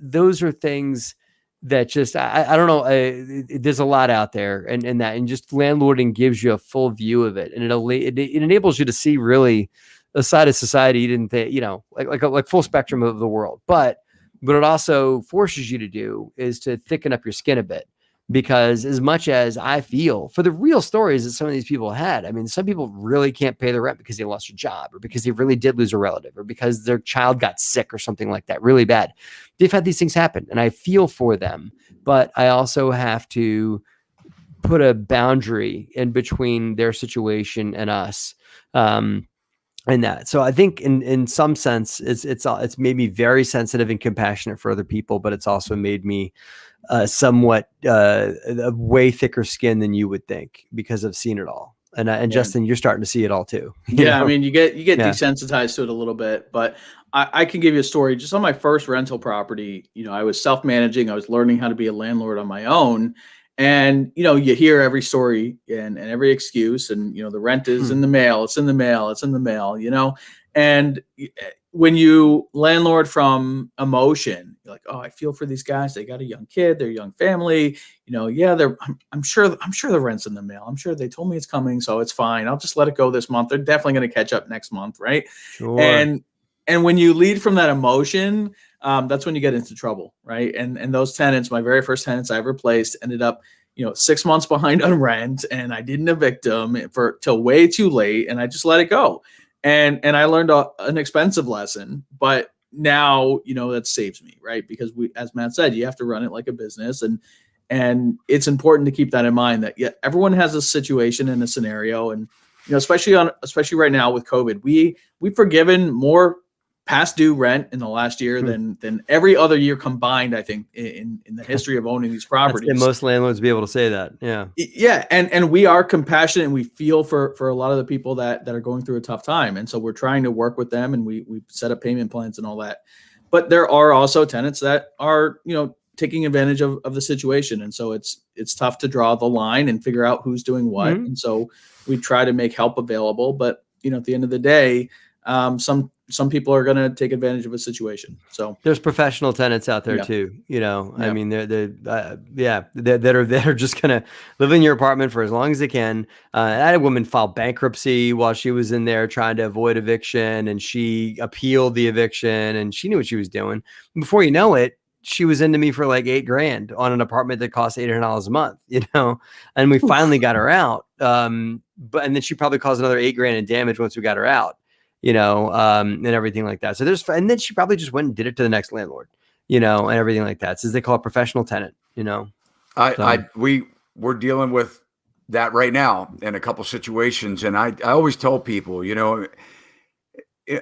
those are things that just, I don't know. There's a lot out there and just landlording gives you a full view of it. And it enables you to see really a side of society you didn't think, like full spectrum of the world. But what it also forces you to do is to thicken up your skin a bit, because as much as I feel for the real stories that some of these people had, I mean, some people really can't pay their rent because they lost their job, or because they really did lose a relative, or because their child got sick or something like that really bad. They've had these things happen, and I feel for them, but I also have to put a boundary in between their situation and us. And that. So I think in some sense, it's made me very sensitive and compassionate for other people, but it's also made me somewhat a way thicker skin than you would think, because I've seen it all. And Justin, you're starting to see it all too. I mean, you get desensitized to it a little bit, but I can give you a story. Just on my first rental property, I was self-managing. I was learning how to be a landlord on my own. And, you hear every story and every excuse, and, the rent is in the mail, it's in the mail, it's in the mail, and when you landlord from emotion, you're like, oh, I feel for these guys. They got a young kid, they're a young family, I'm sure the rent's in the mail. I'm sure they told me it's coming, so it's fine. I'll just let it go this month. They're definitely going to catch up next month. Right. Sure. And when you lead from that emotion, that's when you get into trouble, right? And those tenants, my very first tenants I ever placed, ended up, 6 months behind on rent, and I didn't evict them till way too late, and I just let it go. And I learned an expensive lesson, but now that saves me, right? Because as Matt said, you have to run it like a business, and it's important to keep that in mind, that everyone has a situation and a scenario, and especially right now with COVID, we've forgiven more past due rent in the last year than every other year combined, I think, in the history of owning these properties. And most landlords be able to say that. Yeah. Yeah. And we are compassionate, and we feel for a lot of the people that are going through a tough time. And so we're trying to work with them, and we set up payment plans and all that. But there are also tenants that are, taking advantage of the situation. And so it's tough to draw the line and figure out who's doing what. And so we try to make help available, but at the end of the day, some people are going to take advantage of a situation. So there's professional tenants out there too. I mean, that are just going to live in your apartment for as long as they can. I had a woman file bankruptcy while she was in there trying to avoid eviction, and she appealed the eviction, and she knew what she was doing. Before you know it, she was into me for like $8,000 on an apartment that costs $800 a month, and we finally got her out. And then she probably caused another $8,000 in damage once we got her out. And everything like that. So and then she probably just went and did it to the next landlord, and everything like that. So they call it professional tenant, We're dealing with that right now in a couple situations. And I always tell people,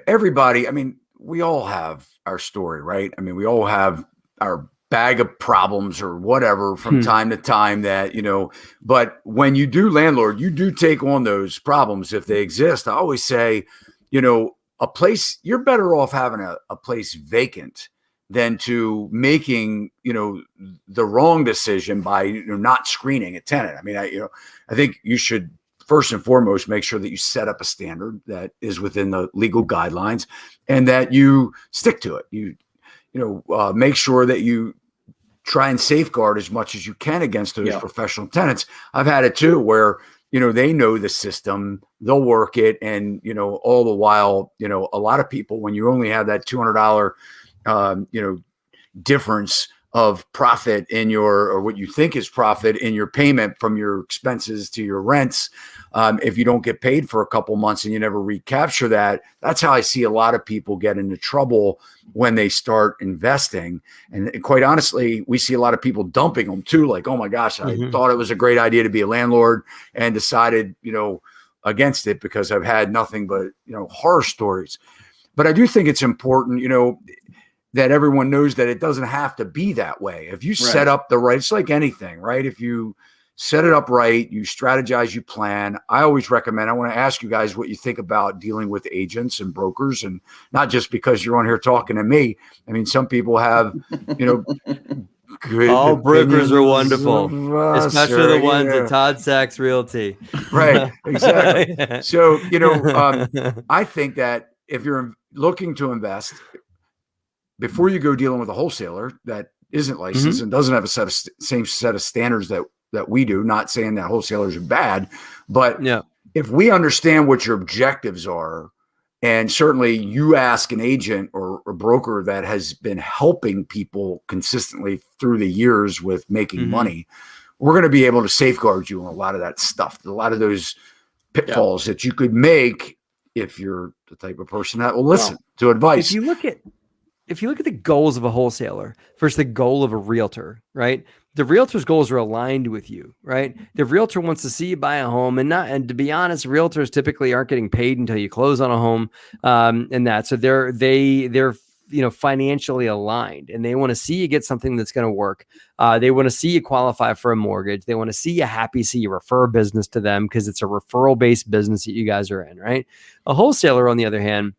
everybody, I mean, we all have our story, right? I mean, we all have our bag of problems or whatever from time to time that, but when you do landlord, you do take on those problems if they exist. I always say, a place, you're better off having a place vacant than to making, the wrong decision by not screening a tenant. I mean, I think you should first and foremost make sure that you set up a standard that is within the legal guidelines and that you stick to it. Make sure that you try and safeguard as much as you can against those professional tenants. I've had it too, where they know the system, they'll work it, and all the while, a lot of people, when you only have that $200 difference of profit in or what you think is profit in your payment from your expenses to your rents, if you don't get paid for a couple months and you never recapture that, that's how I see a lot of people get into trouble when they start investing. And quite honestly, we see a lot of people dumping them too. Like, oh my gosh, I thought it was a great idea to be a landlord and decided, against it because I've had nothing but, horror stories. But I do think it's important, that everyone knows that it doesn't have to be that way. If you set up the right, it's like anything, right? If you set it up right, you strategize, you plan. I always recommend, I want to ask you guys what you think about dealing with agents and brokers, and not just because you're on here talking to me. I mean, some people have, good all brokers are wonderful, especially the ones at Todd, Sachs Realty. Right, exactly. So, I think that if you're looking to invest, before you go dealing with a wholesaler that isn't licensed and doesn't have a same set of standards that we do, not saying that wholesalers are bad, but if we understand what your objectives are, and certainly you ask an agent or a broker that has been helping people consistently through the years with making money, we're going to be able to safeguard you on a lot of that stuff, a lot of those pitfalls that you could make if you're the type of person that will listen to advice. If you look at the goals of a wholesaler versus the goal of a realtor, right? The realtor's goals are aligned with you, right? The realtor wants to see you buy a home, and to be honest, realtors typically aren't getting paid until you close on a home, and that. So they're financially aligned, and they want to see you get something that's going to work. They want to see you qualify for a mortgage. They want to see you happy, see you refer business to them because it's a referral-based business that you guys are in, right? A wholesaler, on the other hand,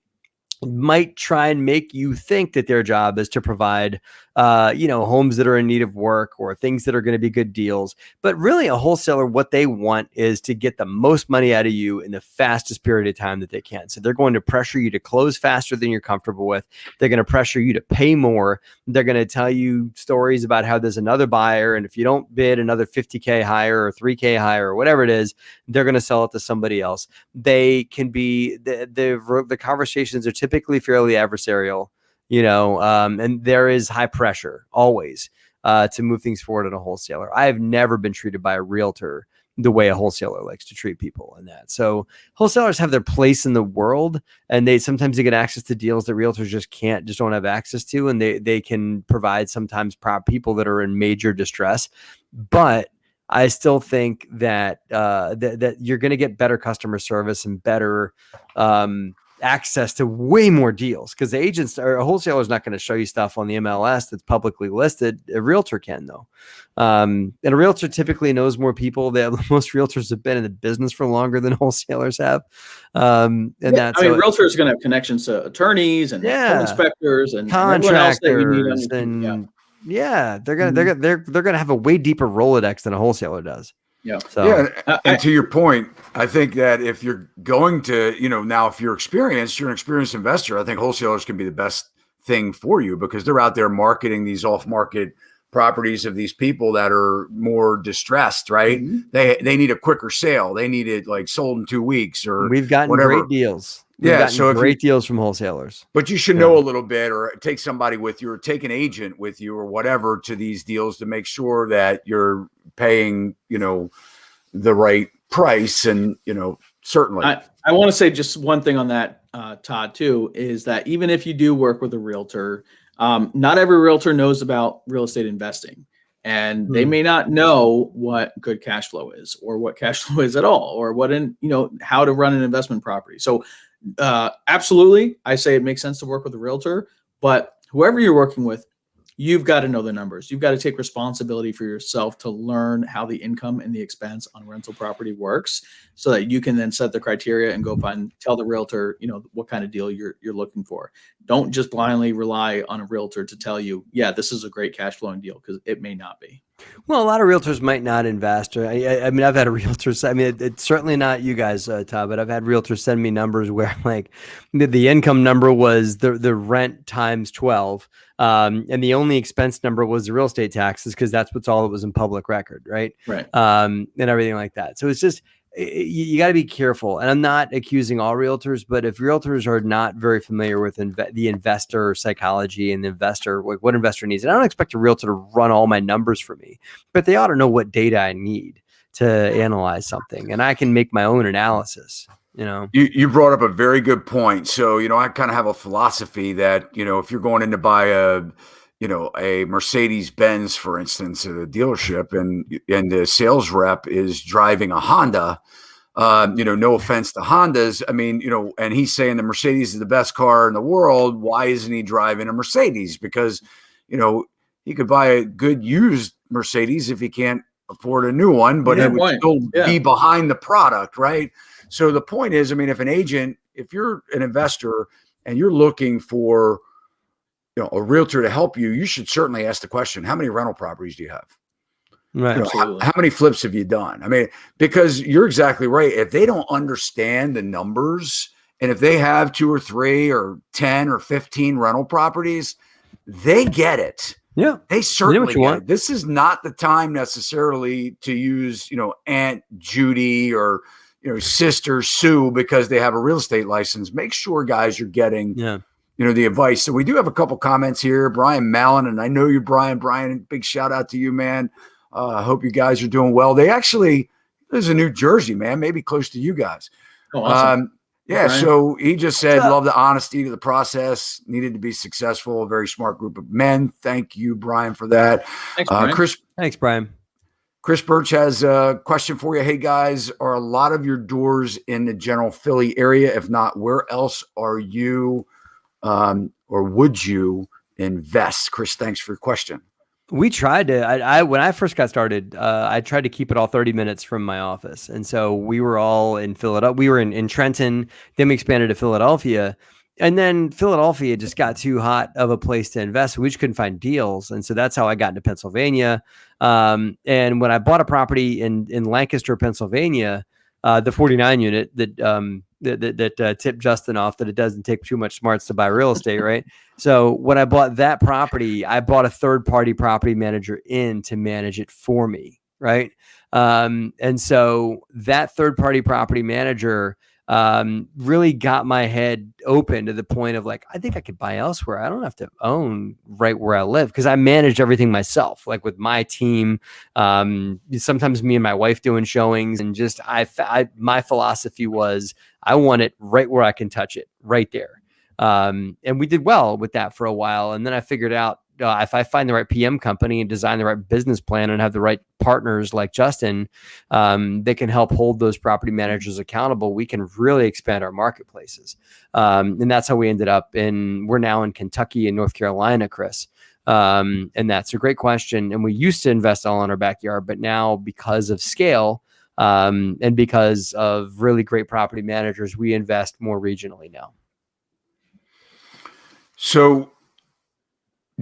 might try and make you think that their job is to provide, homes that are in need of work or things that are going to be good deals. But really, a wholesaler, what they want is to get the most money out of you in the fastest period of time that they can. So they're going to pressure you to close faster than you're comfortable with. They're going to pressure you to pay more. They're going to tell you stories about how there's another buyer, and if you don't bid another $50K higher or $3K higher or whatever it is, they're going to sell it to somebody else. They can be the conversations are typically fairly adversarial. And there is high pressure always to move things forward in a wholesaler. I have never been treated by a realtor the way a wholesaler likes to treat people in that. So wholesalers have their place in the world, and sometimes they get access to deals that realtors just don't have access to. And they can provide sometimes people that are in major distress, but I still think that that you're going to get better customer service and better access to way more deals, because the agents or a wholesaler is not going to show you stuff on the MLS that's publicly listed. A realtor can, though. And a realtor typically knows more people. Most realtors have been in the business for longer than wholesalers have. Realtors are going to have connections to attorneys and home inspectors and contractors, they're gonna have a way deeper Rolodex than a wholesaler does. And to your point, I think that if you're going to, now if you're an experienced investor, I think wholesalers can be the best thing for you because they're out there marketing these off-market properties of these people that are more distressed, right? They need a quicker sale. They need it like sold in 2 weeks or we've gotten great deals. So great deals from wholesalers. But you should know a little bit, or take somebody with you, or take an agent with you, or whatever to these deals to make sure that you're paying, the right price. And certainly, I want to say just one thing on that, Todd, too, is that even if you do work with a realtor, not every realtor knows about real estate investing. And they may not know what good cash flow is, or what cash flow is at all, or how to run an investment property. So absolutely, I say it makes sense to work with a realtor, but whoever you're working with, you've got to know the numbers. You've got to take responsibility for yourself to learn how the income and the expense on rental property works, so that you can then set the criteria and go tell the realtor, what kind of deal you're looking for. Don't just blindly rely on a realtor to tell you, yeah, this is a great cash flowing deal, because it may not be. Well, a lot of realtors might not invest. I mean, I've had a realtor. I mean, it's certainly not you guys, Todd, but I've had realtors send me numbers where like the income number was the rent times 12, and the only expense number was the real estate taxes, because that's all that was in public record, right? Right. And everything like that. So it's just, you got to be careful. And I'm not accusing all realtors, but if realtors are not very familiar with the investor psychology and the investor, like what investor needs, and I don't expect a realtor to run all my numbers for me, but they ought to know what data I need to analyze something, and I can make my own analysis. You brought up a very good point. So, I kind of have a philosophy that, if you're going in to buy a Mercedes Benz, for instance, at a dealership, and the sales rep is driving a Honda, no offense to Hondas. I mean, and he's saying the Mercedes is the best car in the world. Why isn't he driving a Mercedes? Because, he could buy a good used Mercedes if he can't afford a new one, but it would still be behind the product, right? So the point is, I mean, if you're an investor and you're looking for a realtor to help you, you should certainly ask the question, how many rental properties do you have? Right. How many flips have you done? I mean, because you're exactly right. If they don't understand the numbers, and if they have 2 or 3 or 10 or 15 rental properties, they get it. Yeah. They certainly get it. This is not the time necessarily to use, Aunt Judy or, Sister Sue because they have a real estate license. Make sure, guys, you're getting the advice. So we do have a couple comments here. Brian Mallon, and I know you, Brian. Brian, big shout out to you, man. I hope you guys are doing well. There's a New Jersey, man, maybe close to you guys. Oh, awesome. Yeah. Brian. So he just said, love the honesty to the process, needed to be successful. A very smart group of men. Thank you, Brian, for that. Thanks, Brian. Thanks, Brian. Chris Birch has a question for you. Hey, guys, are a lot of your doors in the general Philly area? If not, where else are you or would you invest? Chris, thanks for your question. We tried to, when I first got started, I tried to keep it all 30 minutes from my office. And so we were all in Philadelphia. We were in Trenton, then we expanded to Philadelphia. And then Philadelphia just got too hot of a place to invest. We just couldn't find deals. And so that's how I got into Pennsylvania. And when I bought a property in Lancaster, Pennsylvania, the 49 unit that tipped Justin off that it doesn't take too much smarts to buy real estate, right? So when I bought that property, I bought a third-party property manager in to manage it for me, right? And so that third-party property manager really got my head open to the point of like, I think I could buy elsewhere. I don't have to own right where I live because I managed everything myself, like with my team. Sometimes me and my wife doing showings, and just my philosophy was I want it right where I can touch it, right there. And we did well with that for a while, and then I figured out if I find the right PM company and design the right business plan and have the right partners like Justin, that can help hold those property managers accountable, we can really expand our marketplaces. And that's how we ended up we're now in Kentucky and North Carolina, Chris. And that's a great question. And we used to invest all in our backyard, but now because of scale, and because of really great property managers, we invest more regionally now. So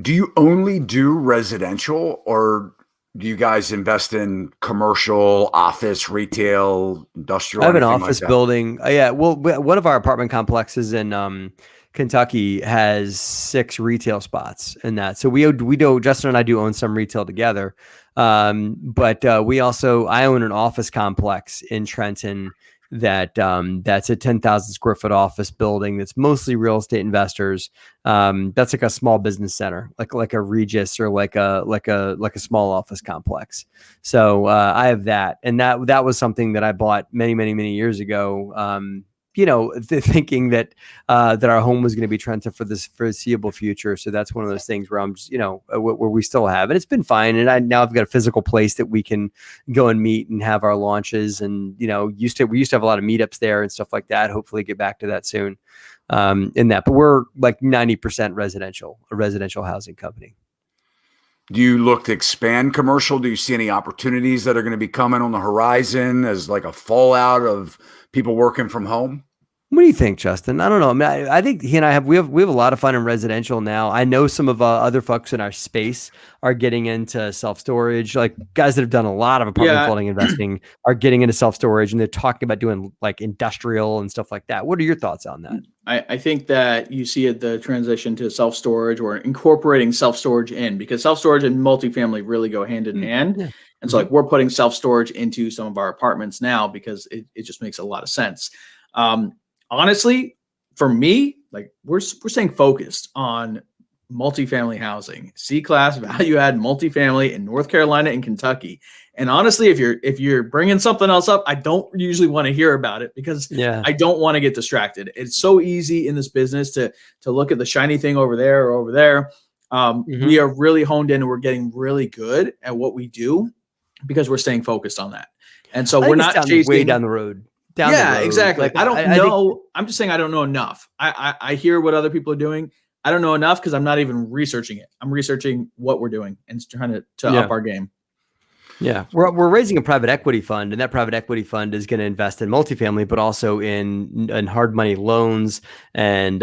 do you only do residential, or do you guys invest in commercial, office, retail, industrial? I have an office building. Yeah. Well, one of our apartment complexes in Kentucky has 6 retail spots in that. So we do, Justin and I do own some retail together. But I own an office complex in Trenton that's a 10,000 square foot office building that's mostly real estate investors. That's like a small business center, like a Regis or like a small office complex. So I have that, and that was something that I bought many years ago. Thinking that our home was going to be Trenton for this foreseeable future. So that's one of those things where I'm just, where we still have, and it's been fine. And I've got a physical place that we can go and meet and have our launches. And, we used to have a lot of meetups there and stuff like that. Hopefully get back to that soon. But we're like 90% residential, a residential housing company. Do you look to expand commercial? Do you see any opportunities that are going to be coming on the horizon as like a fallout of people working from home? What do you think, Justin? I don't know. I mean, I think he and I have we have a lot of fun in residential now. I know some of other folks in our space are getting into self-storage. Like guys that have done a lot of apartment building investing are getting into self-storage, and they're talking about doing like industrial and stuff like that. What are your thoughts on that? I think that you see the transition to self-storage or incorporating self-storage in, because self-storage and multifamily really go hand in hand. Yeah. And so like we're putting self-storage into some of our apartments now because it just makes a lot of sense. Honestly, for me, like we're staying focused on multifamily housing, C-class value add multifamily in North Carolina and Kentucky. And honestly, if you're bringing something else up, I don't usually want to hear about it because I don't want to get distracted. It's so easy in this business to look at the shiny thing over there or over there. We are really honed in and we're getting really good at what we do because we're staying focused on that. And so we're not chasing way down the road. Exactly. Like, I don't know. I'm just saying I don't know enough. I hear what other people are doing. I don't know enough because I'm not even researching it. I'm researching what we're doing and trying to up our game. Yeah, we're raising a private equity fund, and that private equity fund is going to invest in multifamily, but also in hard money loans and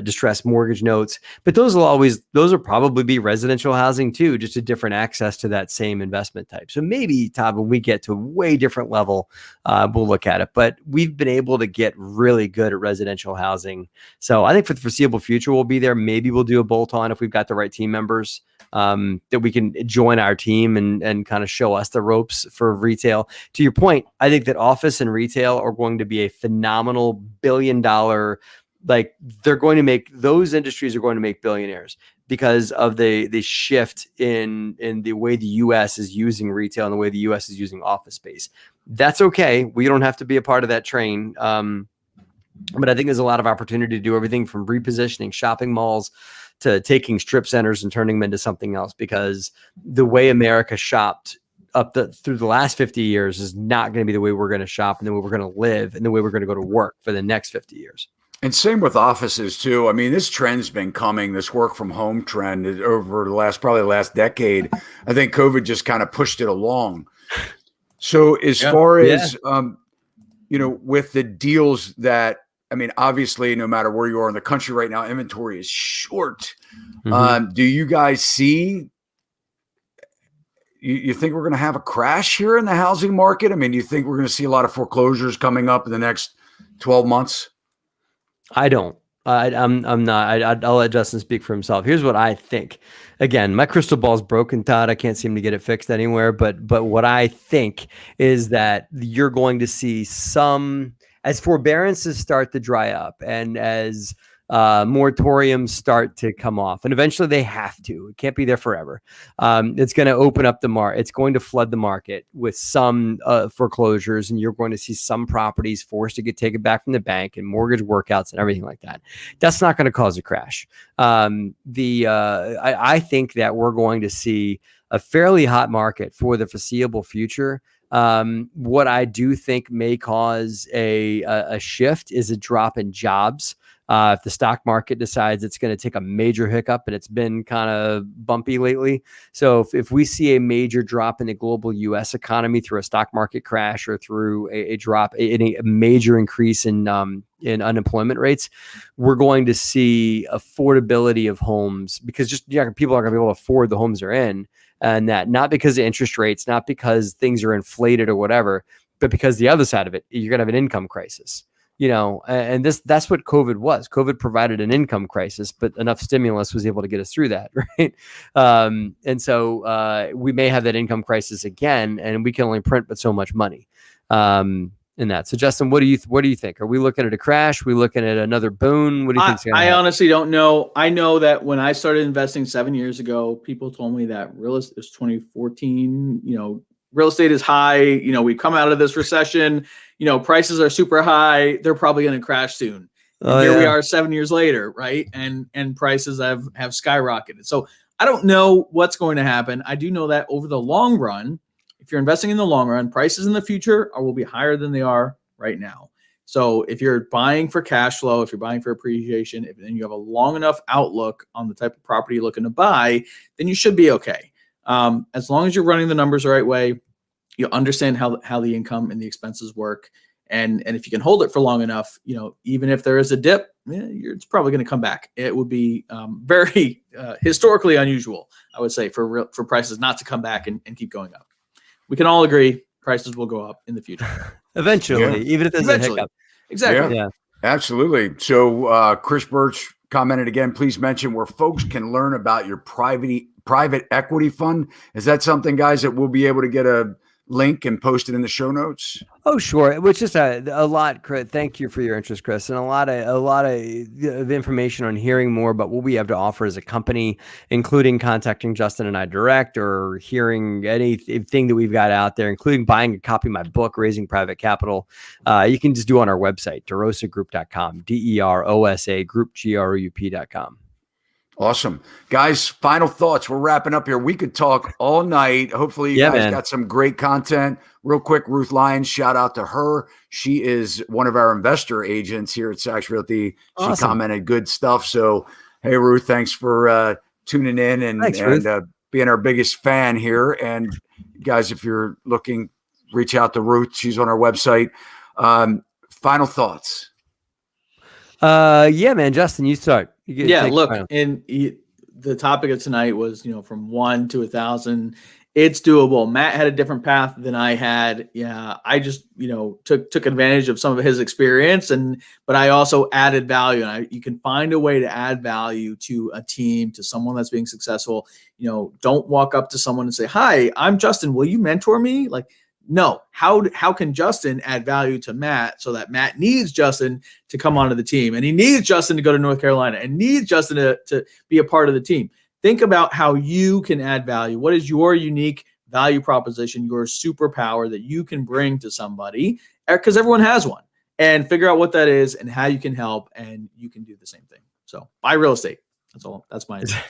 distressed mortgage notes. But those will probably be residential housing too, just a different access to that same investment type. So maybe, Todd, when we get to a way different level, we'll look at it. But we've been able to get really good at residential housing. So I think for the foreseeable future, we'll be there. Maybe we'll do a bolt-on if we've got the right team members that we can join our team and kind of show us the ropes for retail. To your point, I think that office and retail are going to be a phenomenal billion-dollar, like those industries are going to make billionaires because of the shift in the way the U.S. is using retail and the way the U.S. is using office space. That's okay. We don't have to be a part of that train. But I think there's a lot of opportunity to do everything from repositioning shopping malls to taking strip centers and turning them into something else, because the way America shopped through the last 50 years is not going to be the way we're going to shop and the way we're going to live and the way we're going to go to work for the next 50 years. And same with offices too. I mean, this trend's been coming, this work from home trend over probably the last decade. I think COVID just kind of pushed it along. So as far as, with the deals that, I mean, obviously, no matter where you are in the country right now, inventory is short. Do you guys see, you think we're going to have a crash here in the housing market? I mean, do you think we're going to see a lot of foreclosures coming up in the next 12 months? I don't. I'm not. I'll let Justin speak for himself. Here's what I think. Again, my crystal ball is broken, Todd. I can't seem to get it fixed anywhere. But what I think is that you're going to see as forbearances start to dry up and as moratoriums start to come off, and eventually they have to. It can't be there forever. It's going to open up the market. It's going to flood the market with some foreclosures, and you're going to see some properties forced to get taken back from the bank and mortgage workouts and everything like that. That's not going to cause a crash. I think that we're going to see a fairly hot market for the foreseeable future. What I do think may cause a shift is a drop in jobs. If the stock market decides it's going to take a major hiccup, and it's been kind of bumpy lately. So if we see a major drop in the global U.S. economy through a stock market crash or through a drop in a major increase in unemployment rates, we're going to see affordability of homes, because just people aren't going to be able to afford the homes they're in. And that not because of interest rates, not because things are inflated or whatever, but because the other side of it, you're going to have an income crisis, and that's what COVID was. COVID provided an income crisis, but enough stimulus was able to get us through that. Right. And so we may have that income crisis again, and we can only print but so much money in that. So Justin, what do you think? Are we looking at a crash? Are we looking at another boon? What do you think? I honestly don't know. I know that when I started investing 7 years ago, people told me that real estate was 2014, real estate is high. We come out of this recession, prices are super high. They're probably going to crash soon. Here we are 7 years later. Right. And prices have skyrocketed. So I don't know what's going to happen. I do know that over the long run, if you're investing in the long run, prices in the future will be higher than they are right now. So if you're buying for cash flow, if you're buying for appreciation, and you have a long enough outlook on the type of property you're looking to buy, then you should be okay. As long as you're running the numbers the right way, you understand how the income and the expenses work. And if you can hold it for long enough, even if there is a dip, it's probably going to come back. It would be very historically unusual, I would say, for prices not to come back and keep going up. We can all agree prices will go up in the future. Eventually, even if there's a hiccup. Exactly. Yeah, absolutely. So Chris Birch commented again, please mention where folks can learn about your private equity fund. Is that something, guys, that we'll be able to get a link and post it in the show notes? Oh, sure. Which is a lot, Chris. Thank you for your interest, Chris, and a lot of information on hearing more about what we have to offer as a company, including contacting Justin and I direct, or hearing anything that we've got out there, including buying a copy of my book, Raising Private Capital. You can just do on our website, DeRosaGroup.com, DEROSA Group, GROUP.com. Awesome. Guys, final thoughts. We're wrapping up here. We could talk all night. Hopefully you guys got some great content. Real quick, Ruth Lyons, shout out to her. She is one of our investor agents here at Sachs Realty. She commented good stuff. So, hey, Ruth, thanks for tuning in and being our biggest fan here. And guys, if you're looking, reach out to Ruth. She's on our website. Final thoughts. Yeah, man. Justin, you start. Look, and the topic of tonight was, from 1 to 1,000. It's doable. Matt had a different path than I had. Yeah, I just, took advantage of some of his experience, but I also added value. And you can find a way to add value to a team, to someone that's being successful. Don't walk up to someone and say, "Hi, I'm Justin. Will you mentor me?" Like, no. How can Justin add value to Matt so that Matt needs Justin to come onto the team, and he needs Justin to go to North Carolina, and needs Justin to be a part of the team? Think about how you can add value. What is your unique value proposition, your superpower that you can bring to somebody? Because everyone has one. And figure out what that is and how you can help, and you can do the same thing. So buy real estate. That's all. That's my answer.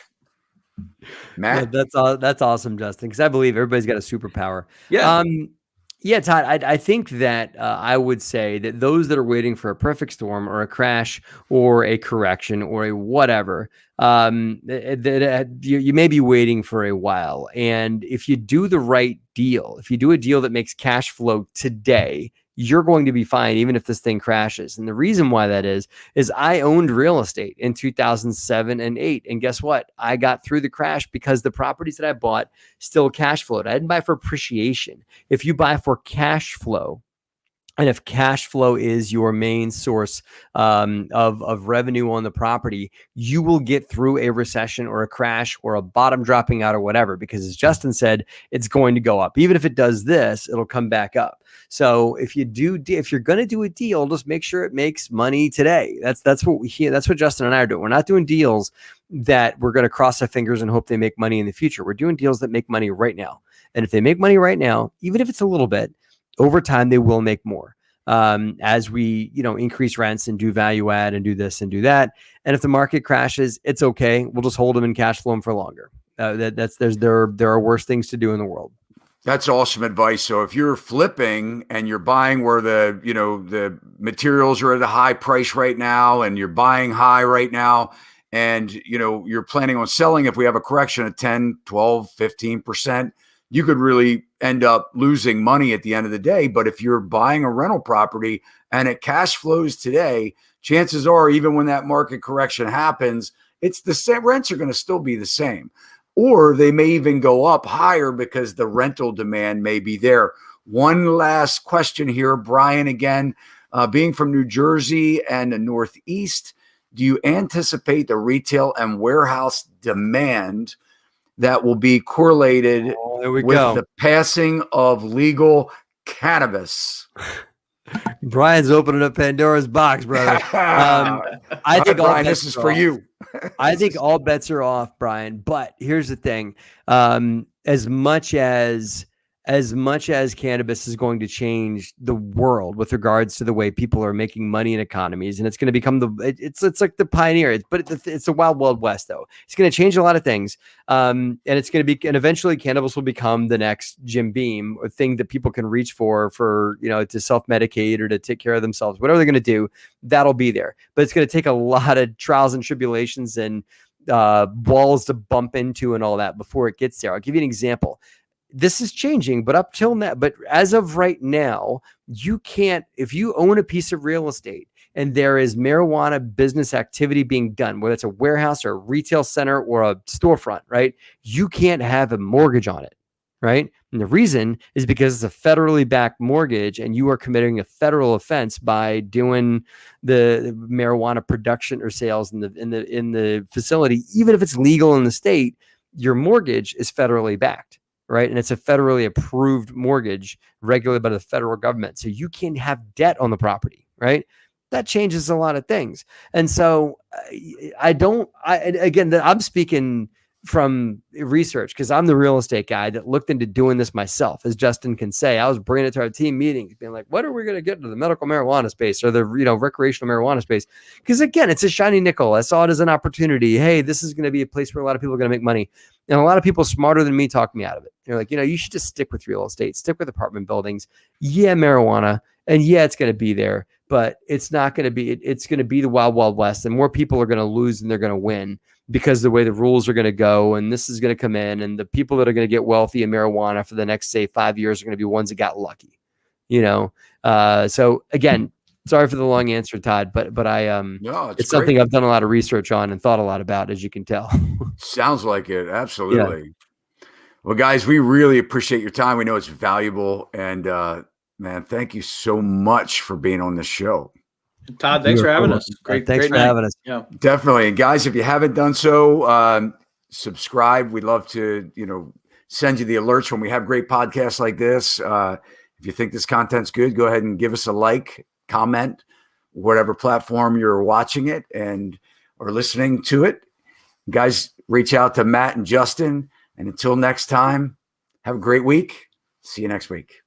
Matt? That's awesome, Justin, because I believe everybody's got a superpower. Yeah. Yeah, Todd, I think that I would say that those that are waiting for a perfect storm or a crash or a correction or a whatever, you may be waiting for a while. And if you do the right deal, if you do a deal that makes cash flow today, you're going to be fine, even if this thing crashes. And the reason why that is I owned real estate in 2007 and 8. And guess what? I got through the crash because the properties that I bought still cash flowed. I didn't buy for appreciation. If you buy for cash flow, and if cash flow is your main source of revenue on the property, you will get through a recession or a crash or a bottom dropping out or whatever, because as Justin said, it's going to go up. Even if it does this, it'll come back up. So if you're going to do a deal, just make sure it makes money today. That's what we hear. That's what Justin and I are doing. We're not doing deals that we're going to cross our fingers and hope they make money in the future. We're doing deals that make money right now. And if they make money right now, even if it's a little bit, over time, they will make more as we, increase rents and do value add and do this and do that. And if the market crashes, it's okay. We'll just hold them and cash flow them for longer. There are worse things to do in the world. That's awesome advice. So if you're flipping and you're buying where the materials are at a high price right now, and you're buying high right now, and you're planning on selling, if we have a correction of 10, 12, 15%, you could really end up losing money at the end of the day. But if you're buying a rental property and it cash flows today, chances are, even when that market correction happens, it's the same. Rents are going to still be the same, or they may even go up higher because the rental demand may be there. One last question here, Brian, again, being from New Jersey and the Northeast, do you anticipate the retail and warehouse demand that will be correlated with the passing of legal cannabis? Brian's opening up Pandora's box, brother. I think Brian, this is for you. I think all bets are off, Brian. But here's the thing: as much as as much as cannabis is going to change the world with regards to the way people are making money in economies, and it's going to become it's like the pioneer, but it's the wild, wild west though. It's going to change a lot of things. And it's going to be, and eventually cannabis will become the next Jim Beam, or thing that people can reach for, to self-medicate or to take care of themselves, whatever they're going to do, that'll be there. But it's going to take a lot of trials and tribulations and walls to bump into and all that before it gets there. I'll give you an example. This is changing, but up till now, but as of right now, you can't, if you own a piece of real estate and there is marijuana business activity being done, whether it's a warehouse or a retail center or a storefront, right? You can't have a mortgage on it, right? And the reason is because it's a federally backed mortgage and you are committing a federal offense by doing the marijuana production or sales in the facility. Even if it's legal in the state, your mortgage is federally backed. Right. And it's a federally approved mortgage regulated by the federal government. So you can have debt on the property. Right. That changes a lot of things. And so I'm speaking from research because I'm the real estate guy that looked into doing this myself. As Justin can say, I was bringing it to our team meetings, being like, what are we going to get into the medical marijuana space or the recreational marijuana space? Because again, it's a shiny nickel. I saw it as an opportunity. Hey, this is going to be a place where a lot of people are going to make money. And a lot of people smarter than me talk me out of it. They're like, you should just stick with real estate, stick with apartment buildings. Yeah, marijuana. And yeah, it's going to be there, but it's not going to be, it's going to be the wild, wild west. And more people are going to lose than they're going to win because the way the rules are going to go. And this is going to come in, and the people that are going to get wealthy in marijuana for the next, say, 5 years are going to be ones that got lucky, So again, sorry for the long answer, Todd, but No, it's something I've done a lot of research on and thought a lot about, as you can tell. Sounds like it. Absolutely. Yeah. Well, guys, we really appreciate your time. We know it's valuable. And man, thank you so much for being on the show. Todd, thanks for having us. Thanks for having us. Yeah. Definitely. And guys, if you haven't done so, subscribe. We'd love to, send you the alerts when we have great podcasts like this. If you think this content's good, go ahead and give us a like, comment, whatever platform you're watching it or listening to it. Guys, reach out to Matt and Justin. And until next time, have a great week. See you next week.